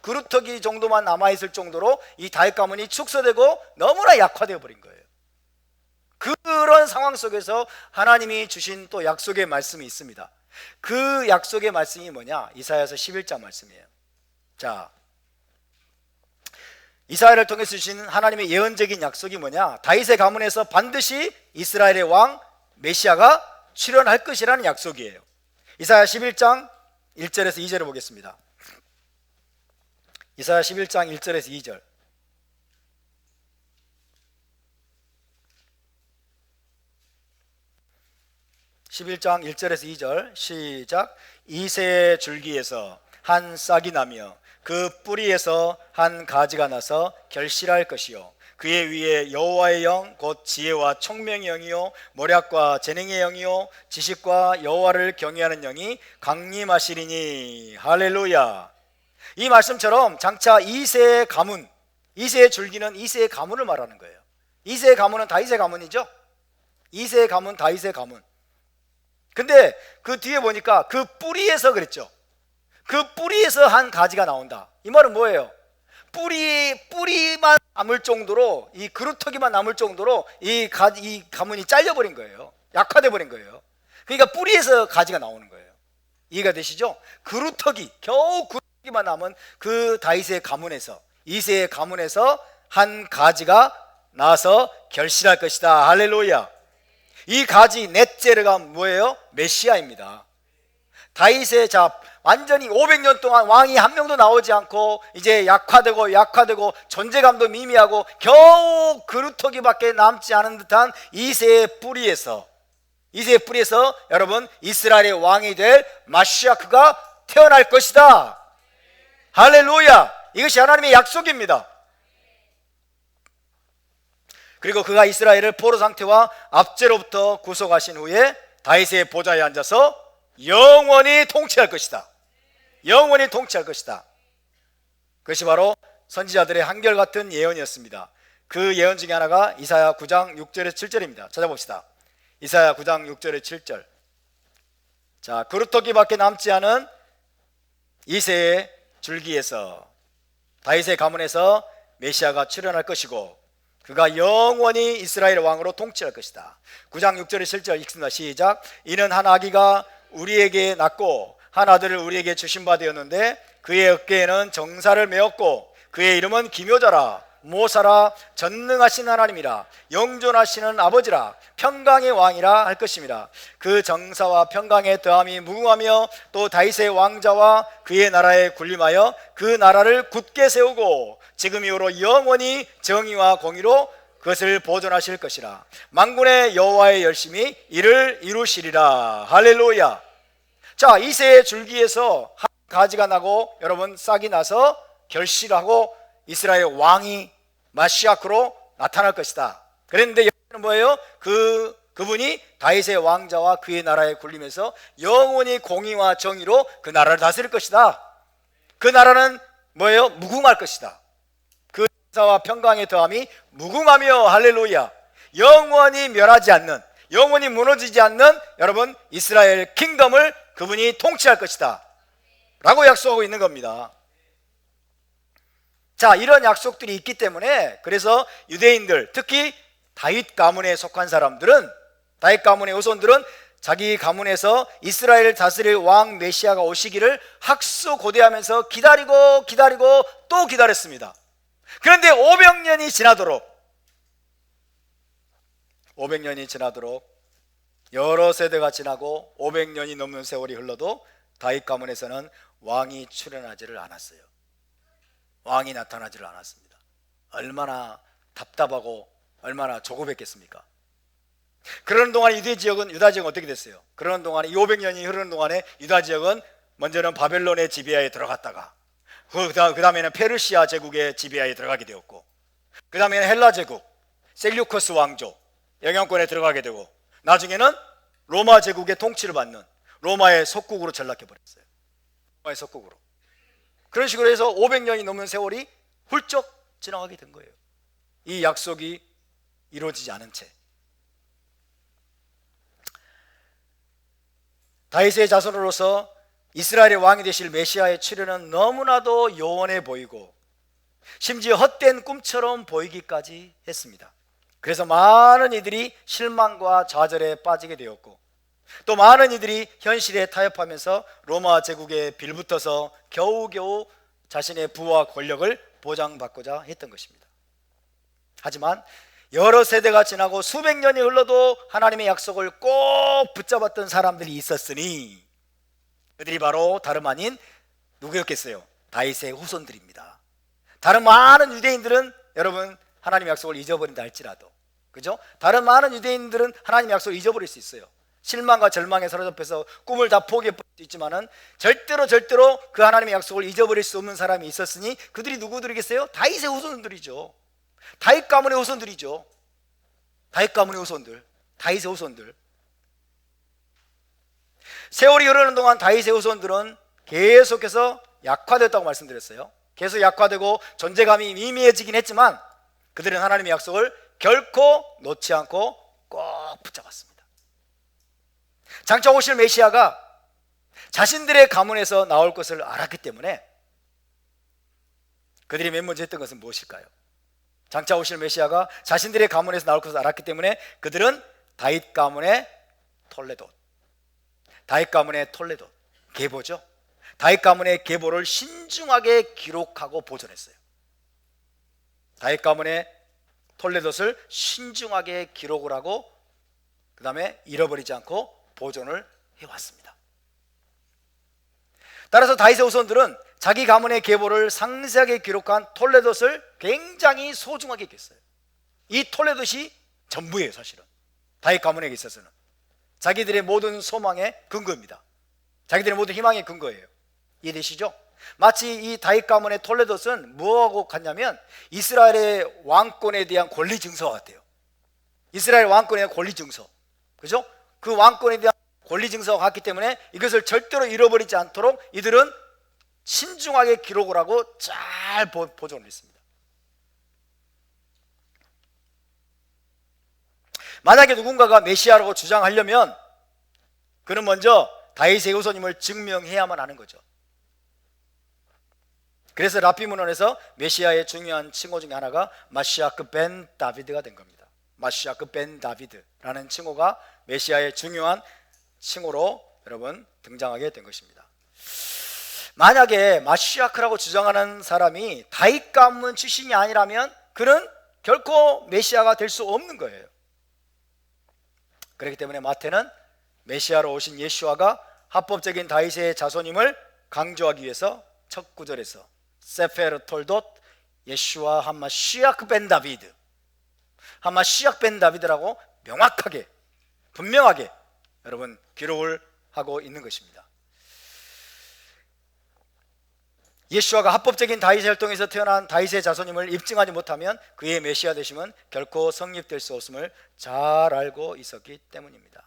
그루터기 정도만 남아있을 정도로 이 다윗 가문이 축소되고 너무나 약화되어 버린 거예요. 그런 상황 속에서 하나님이 주신 또 약속의 말씀이 있습니다. 그 약속의 말씀이 뭐냐? 이사야서 11장 말씀이에요. 자, 이사야를 통해서 주신 하나님의 예언적인 약속이 뭐냐? 다윗의 가문에서 반드시 이스라엘의 왕 메시아가 출현할 것이라는 약속이에요. 이사야 11장 1절에서 2절을 보겠습니다. 이사야 11장 1절에서 2절. (11장 1절에서 2절) 시작. 이새의 줄기에서 한 싹이 나며 그 뿌리에서 한 가지가 나서 결실할 것이요 그의 위에 여호와의 영 곧 지혜와 총명의 영이요 모략과 재능의 영이요 지식과 여호와를 경외하는 영이 강림하시리니. 할렐루야. 이 말씀처럼 장차 이새의 가문, 이새의 줄기는 이새의 가문을 말하는 거예요. 이새의 가문은 다윗의 가문이죠. 이새의 가문, 다윗의 가문. 근데 그 뒤에 보니까 그 뿌리에서 그랬죠. 그 뿌리에서 한 가지가 나온다. 이 말은 뭐예요? 뿌리만 남을 정도로, 이 그루터기만 남을 정도로 이 가문이 잘려버린 거예요. 약화돼 버린 거예요. 그러니까 뿌리에서 가지가 나오는 거예요. 이해가 되시죠? 겨우 그루터기만 남은 그 다윗의 가문에서, 이새의 가문에서 한 가지가 나서 결실할 것이다. 할렐루야. 이 가지 넷제르가 뭐예요? 메시아입니다. 다윗의 완전히 500년 동안 왕이 한 명도 나오지 않고 이제 약화되고 존재감도 미미하고 겨우 그루터기밖에 남지 않은 듯한 이새의 뿌리에서 이새의 뿌리에서 여러분 이스라엘의 왕이 될 마시아크가 태어날 것이다. 할렐루야. 이것이 하나님의 약속입니다. 그리고 그가 이스라엘을 포로 상태와 압제로부터 구속하신 후에 다윗의 보좌에 앉아서 영원히 통치할 것이다. 영원히 통치할 것이다. 그것이 바로 선지자들의 한결같은 예언이었습니다. 그 예언 중에 하나가 이사야 9장 6절에서 7절입니다. 찾아봅시다. 이사야 9장 6절에 7절. 자, 그루터기밖에 남지 않은 이새의 줄기에서 다윗의 가문에서 메시아가 출현할 것이고 그가 영원히 이스라엘 왕으로 통치할 것이다. 9장 6절에 7절 읽습니다. 시작. 이는 한 아기가 우리에게 낳고 한 아들을 우리에게 주신 바 되었는데 그의 어깨에는 정사를 메었고 그의 이름은 기묘자라 모사라 전능하신 하나님이라 영존하시는 아버지라 평강의 왕이라 할 것입니다. 그 정사와 평강의 더함이 무궁하며 또 다윗의 왕자와 그의 나라에 군림하여 그 나라를 굳게 세우고 지금 이후로 영원히 정의와 공의로 그것을 보존하실 것이라. 만군의 여호와의 열심히 이를 이루시리라. 할렐루야. 자, 이새의 줄기에서 한 가지가 나고 여러분 싹이 나서 결실하고 이스라엘 왕이 마시아크로 나타날 것이다. 그랬는데 여기는 뭐예요? 그분이 다윗의 왕자와 그의 나라에 군림해서 영원히 공의와 정의로 그 나라를 다스릴 것이다. 그 나라는 뭐예요? 무궁할 것이다. 그 정사와 평강의 더함이 무궁하며 할렐루야. 영원히 멸하지 않는, 영원히 무너지지 않는 여러분 이스라엘 킹덤을 그분이 통치할 것이다 라고 약속하고 있는 겁니다. 자, 이런 약속들이 있기 때문에 그래서 유대인들, 특히 다윗 가문에 속한 사람들은, 다윗 가문의 후손들은 자기 가문에서 이스라엘을 다스릴 왕 메시아가 오시기를 학수고대하면서 기다리고 또 기다렸습니다. 그런데 500년이 지나도록 여러 세대가 지나고 500년이 넘는 세월이 흘러도 다윗 가문에서는 왕이 출현하지를 않았어요. 왕이 나타나지를 않았습니다. 얼마나 답답하고 얼마나 조급했겠습니까? 그러는 동안에 유다 지역은 어떻게 됐어요? 그러는 동안에 500년이 흐르는 동안에 유다 지역은 먼저는 바벨론의 지배하에 들어갔다가 그 다음에는 페르시아 제국의 지배하에 들어가게 되었고 그 다음에는 헬라 제국 셀류커스 왕조 영향권에 들어가게 되고 나중에는 로마 제국의 통치를 받는 로마의 속국으로 전락해버렸어요. 로마의 속국으로. 그런 식으로 해서 500년이 넘는 세월이 훌쩍 지나가게 된 거예요. 이 약속이 이루어지지 않은 채. 다윗의 자손으로서 이스라엘의 왕이 되실 메시아의 출현은 너무나도 요원해 보이고 심지어 헛된 꿈처럼 보이기까지 했습니다. 그래서 많은 이들이 실망과 좌절에 빠지게 되었고 또 많은 이들이 현실에 타협하면서 로마 제국에 빌붙어서 겨우겨우 자신의 부와 권력을 보장받고자 했던 것입니다. 하지만 여러 세대가 지나고 수백 년이 흘러도 하나님의 약속을 꼭 붙잡았던 사람들이 있었으니 그들이 바로 다름 아닌 누구였겠어요? 다윗의 후손들입니다. 다른 많은 유대인들은 여러분 하나님의 약속을 잊어버린다 할지라도, 그죠? 다른 많은 유대인들은 하나님의 약속을 잊어버릴 수 있어요. 실망과 절망에 사로잡혀서 꿈을 다 포기해버릴 수 있지만은 절대로 그 하나님의 약속을 잊어버릴 수 없는 사람이 있었으니 그들이 누구들이겠어요? 다윗의 후손들이죠. 다윗 가문의 후손들이죠. 다윗 가문의 후손들, 다윗의 후손들. 세월이 흐르는 동안 다윗의 후손들은 계속해서 약화됐다고 말씀드렸어요. 계속 약화되고 존재감이 미미해지긴 했지만 그들은 하나님의 약속을 결코 놓지 않고 꼭 붙잡았습니다. 장차 오실 메시아가 자신들의 가문에서 나올 것을 알았기 때문에 그들이 맨 먼저 했던 것은 무엇일까요? 장차 오실 메시아가 자신들의 가문에서 나올 것을 알았기 때문에 그들은 다윗 가문의 톨레도, 계보죠. 다윗 가문의 계보를 신중하게 기록하고 보존했어요. 다윗 가문의 톨레도를 신중하게 기록을 하고 그 다음에 잃어버리지 않고 보존을 해왔습니다. 따라서 다윗의 후손들은 자기 가문의 계보를 상세하게 기록한 톨레도를 굉장히 소중하게 여겼어요. 이 톨레도이 전부예요. 사실은 다윗 가문에게 있어서는 자기들의 모든 소망의 근거입니다. 자기들의 모든 희망의 근거예요. 이해되시죠? 마치 이 다윗 가문의 톨레도스는 뭐하고 같냐면 이스라엘의 왕권에 대한 권리 증서와 같아요. 이스라엘 왕권에 대한 권리 증서, 그죠? 그 왕권에 대한 권리 증서가 같기 때문에 이것을 절대로 잃어버리지 않도록 이들은 신중하게 기록을 하고 잘 보존을 했습니다. 만약에 누군가가 메시아라고 주장하려면 그는 먼저 다윗의 후손임을 증명해야만 하는 거죠. 그래서 랍비 문헌에서 메시아의 중요한 칭호 중에 하나가 마시아크 벤 다비드가 된 겁니다. 마시아크 벤 다비드라는 칭호가 메시아의 중요한 칭호로 여러분 등장하게 된 것입니다. 만약에 마시아크라고 주장하는 사람이 다윗 가문 출신이 아니라면 그는 결코 메시아가 될 수 없는 거예요. 그렇기 때문에 마태는 메시아로 오신 예수아가 합법적인 다윗의 자손임을 강조하기 위해서 첫 구절에서 세페르 톨돗 예수아 하마시아크 벤 다비드, 하마시아크 벤 다비드라고 명확하게 분명하게 여러분 기록을 하고 있는 것입니다. 예수아가 합법적인 다윗의 혈통에서 태어난 다윗의 자손임을 입증하지 못하면 그의 메시아 되심은 결코 성립될 수 없음을 잘 알고 있었기 때문입니다.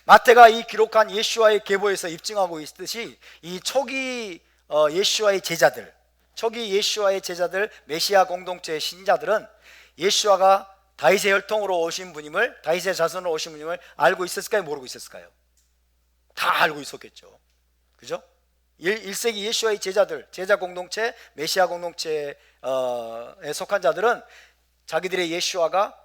마태가 이 기록한 예수아의 계보에서 입증하고 있듯이 이 초기 예수아의 제자들, 초기 예수아의 제자들, 메시아 공동체의 신자들은 예수아가 다윗의 혈통으로 오신 분임을, 다윗의 자손으로 오신 분임을 알고 있었을까요? 모르고 있었을까요? 다 알고 있었겠죠. 그죠? 1세기 예수아의 제자들, 제자 공동체, 메시아 공동체에 속한 자들은 자기들의 예수아가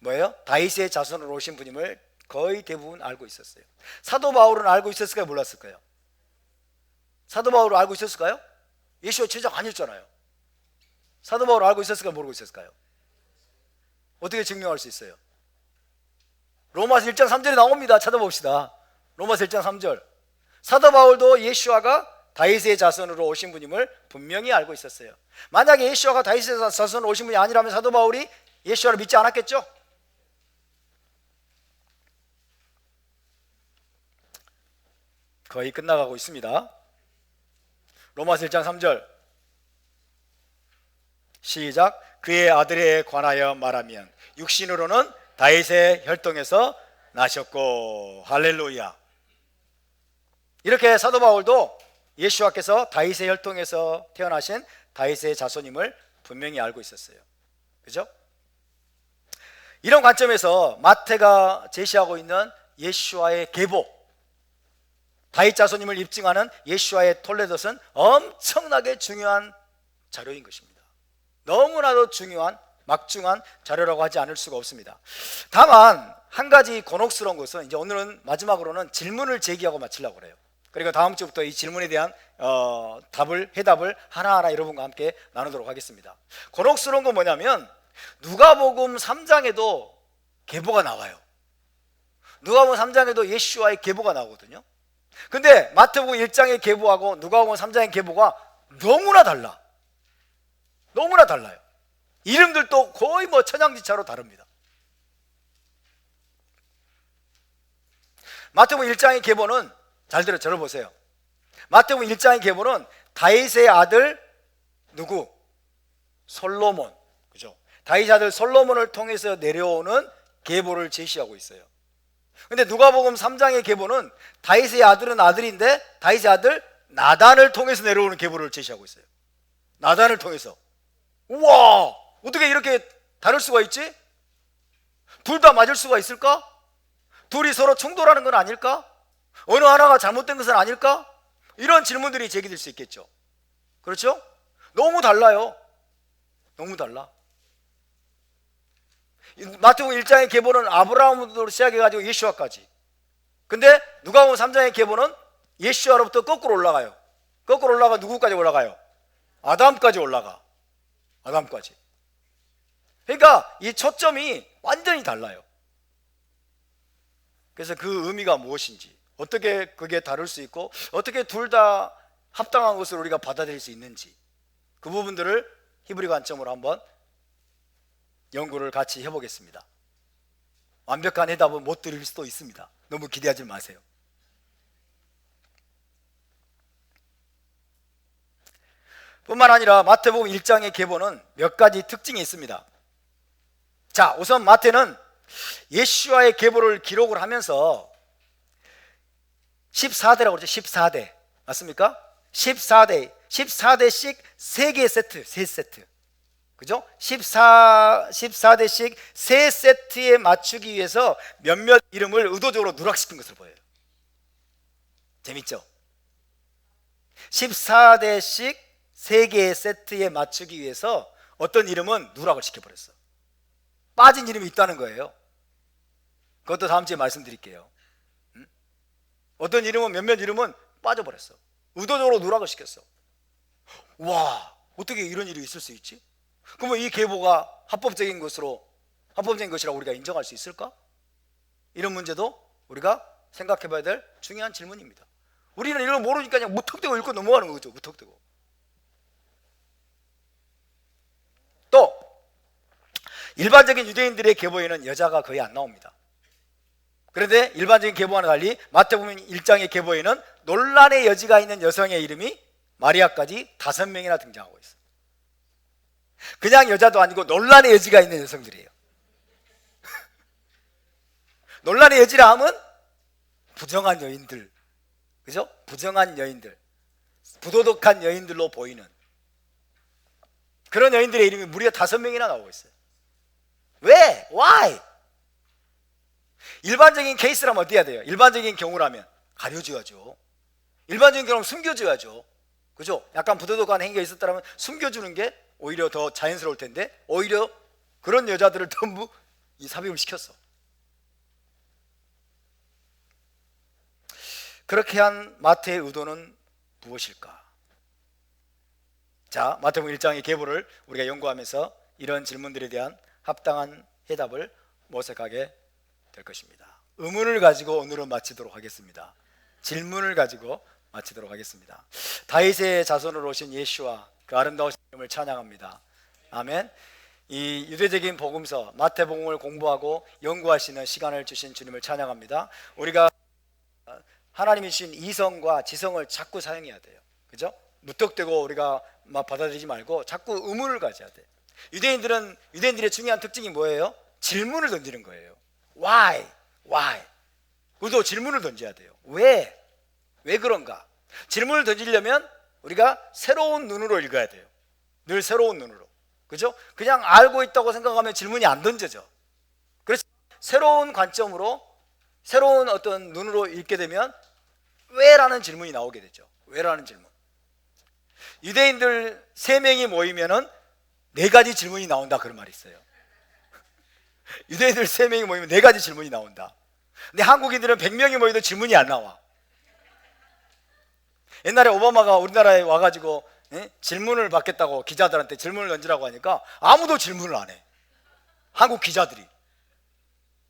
뭐예요? 다윗의 자손으로 오신 분임을 거의 대부분 알고 있었어요. 사도 바울은 알고 있었을까요? 몰랐을까요? 사도 바울은 알고 있었을까요? 예수아 제자가 아니었잖아요. 사도 바울은 알고 있었을까요? 모르고 있었을까요? 어떻게 증명할 수 있어요? 로마서 1장 3절에 나옵니다. 찾아봅시다. 로마서 1장 3절. 사도 바울도 예수아가 다윗의 자손으로 오신 분임을 분명히 알고 있었어요. 만약에 예수아가 다윗의 자손으로 오신 분이 아니라면 사도 바울이 예수아를 믿지 않았겠죠? 거의 끝나가고 있습니다. 로마서 1장 3절 시작. 그의 아들에 관하여 말하면 육신으로는 다윗의 혈통에서 나셨고 할렐루야. 이렇게 사도 바울도 예수와께서 다윗의 혈통에서 태어나신 다윗의 자손임을 분명히 알고 있었어요. 그죠? 이런 관점에서 마태가 제시하고 있는 예수와의 계보, 다윗 자손임을 입증하는 예수와의 톨레돗은 엄청나게 중요한 자료인 것입니다. 너무나도 중요한 막중한 자료라고 하지 않을 수가 없습니다. 다만 한 가지 곤혹스러운 것은 이제 오늘은 마지막으로는 질문을 제기하고 마치려고 그래요. 그리고 다음 주부터 이 질문에 대한 해답을 하나하나 여러분과 함께 나누도록 하겠습니다. 곤혹스러운 건 뭐냐면 누가복음 3장에도 계보가 나와요. 누가복음 3장에도 예수와의 계보가 나오거든요. 근데 마태복음 1장의 계보하고 누가복음 3장의 계보가 너무나 달라. 너무나 달라요. 이름들도 거의 뭐 천양지차로 다릅니다. 마태복음 1장의 계보는 잘 들어보세요. 마태복음 1장의 계보는 다윗의 아들 누구? 솔로몬. 그죠? 다윗의 아들 솔로몬을 통해서 내려오는 계보를 제시하고 있어요. 근데 누가복음 3장의 계보는 다윗의 아들은 아들인데 다윗의 아들 나단을 통해서 내려오는 계보를 제시하고 있어요. 나단을 통해서. 우와! 어떻게 이렇게 다를 수가 있지? 둘 다 맞을 수가 있을까? 둘이 서로 충돌하는 건 아닐까? 어느 하나가 잘못된 것은 아닐까? 이런 질문들이 제기될 수 있겠죠. 그렇죠? 너무 달라요. 너무 달라. 마태복음 1장의 계보는 아브라함으로 시작해가지고 예수아까지. 근데 누가복음 3장의 계보는 예수아로부터 거꾸로 올라가요. 거꾸로 올라가 누구까지 올라가요? 아담까지 올라가. 아담까지. 그러니까 이 초점이 완전히 달라요. 그래서 그 의미가 무엇인지, 어떻게 그게 다를 수 있고 어떻게 둘 다 합당한 것을 우리가 받아들일 수 있는지, 그 부분들을 히브리 관점으로 한번 연구를 같이 해보겠습니다. 완벽한 해답은 못 드릴 수도 있습니다. 너무 기대하지 마세요. 뿐만 아니라 마태복음 1장의 계보는 몇 가지 특징이 있습니다. 자, 우선 마태는 예수와의 계보를 기록을 하면서 14대라고 그러죠. 14대 맞습니까? 14대씩 3개의 세트, 3세트 그죠? 14대씩 3세트에 맞추기 위해서 몇몇 이름을 의도적으로 누락시킨 것으로 보여요. 재밌죠? 14대씩 3개의 세트에 맞추기 위해서 어떤 이름은 누락을 시켜버렸어. 빠진 이름이 있다는 거예요. 그것도 다음 주에 말씀드릴게요. 어떤 이름은 몇몇 이름은 빠져버렸어. 의도적으로 누락을 시켰어. 와, 어떻게 이런 일이 있을 수 있지? 그러면 이 계보가 합법적인 것이라고 우리가 인정할 수 있을까? 이런 문제도 우리가 생각해 봐야 될 중요한 질문입니다. 우리는 이런 거 모르니까 그냥 무턱대고 읽고 넘어가는 거죠. 무턱대고. 또 일반적인 유대인들의 계보에는 여자가 거의 안 나옵니다. 그런데 일반적인 계보와는 달리 마태복음 1장의 계보에는 논란의 여지가 있는 여성의 이름이 마리아까지 5명이나 등장하고 있어요. 그냥 여자도 아니고 논란의 여지가 있는 여성들이에요. 논란의 여지라 하면 부정한 여인들, 그죠? 부정한 여인들, 부도덕한 여인들로 보이는 그런 여인들의 이름이 무려 5명이나 나오고 있어요. 왜? Why? 일반적인 케이스라면 어떻게 해야 돼요? 일반적인 경우라면 가려줘야죠. 일반적인 경우는 숨겨줘야죠. 그죠? 약간 부도덕한 행위가 있었다면 숨겨주는 게 오히려 더 자연스러울 텐데 오히려 그런 여자들을 전부 삽입을 시켰어. 그렇게 한 마태의 의도는 무엇일까? 자, 마태복음 1장의 계보를 우리가 연구하면서 이런 질문들에 대한 합당한 해답을 모색하게 될 것입니다. 의문을 가지고 오늘은 마치도록 하겠습니다. 질문을 가지고 마치도록 하겠습니다. 다윗의 자손으로 오신 예수와 그 아름다우신 이름을 찬양합니다. 아멘. 이 유대적인 복음서 마태복음을 공부하고 연구하시는 시간을 주신 주님을 찬양합니다. 우리가 하나님이 주신 이성과 지성을 자꾸 사용해야 돼요. 그죠? 무턱대고 우리가 막 받아들이지 말고 자꾸 의문을 가져야 돼. 유대인들의 중요한 특징이 뭐예요? 질문을 던지는 거예요. Why? 우리도 질문을 던져야 돼요. 왜? 왜 그런가? 질문을 던지려면 우리가 새로운 눈으로 읽어야 돼요. 늘 새로운 눈으로. 그죠? 그냥 알고 있다고 생각하면 질문이 안 던져져. 그래서 새로운 관점으로 새로운 어떤 눈으로 읽게 되면 왜라는 질문이 나오게 되죠. 왜라는 질문. 유대인들 3명이 모이면은 4가지 질문이 나온다 그런 말이 있어요. 유대인들 3명이 모이면 4가지 질문이 나온다. 근데 한국인들은 100명이 모여도 질문이 안 나와. 옛날에 오바마가 우리나라에 와가지고 질문을 받겠다고 기자들한테 질문을 던지라고 하니까 아무도 질문을 안 해. 한국 기자들이.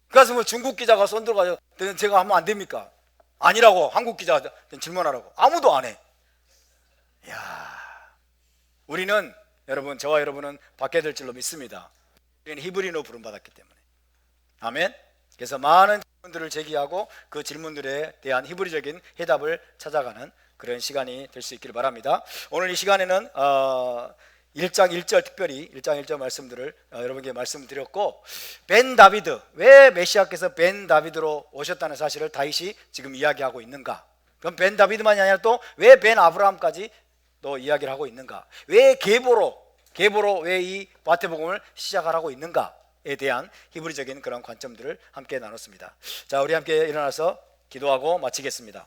그래서 뭐 중국 기자가 손 들어가서 제가 하면 안 됩니까? 아니라고 한국 기자 질문하라고. 아무도 안 해. 이야, 우리는 여러분, 저와 여러분은 받게 될 줄로 믿습니다. 우리는 히브리노 부름받았기 때문에. 아멘. 그래서 많은 질문들을 제기하고 그 질문들에 대한 히브리적인 해답을 찾아가는 그런 시간이 될 수 있기를 바랍니다. 오늘 이 시간에는 1장 1절 특별히 1장 1절 말씀들을 여러분께 말씀드렸고, 벤 다비드, 왜 메시아께서 벤 다비드로 오셨다는 사실을 다윗이 지금 이야기하고 있는가? 그럼 벤 다비드만이 아니라 또 왜 벤 아브라함까지 또 이야기를 하고 있는가? 왜 계보로 왜 이 마태복음을 시작하라고 있는가에 대한 히브리적인 그런 관점들을 함께 나눴습니다. 자, 우리 함께 일어나서 기도하고 마치겠습니다.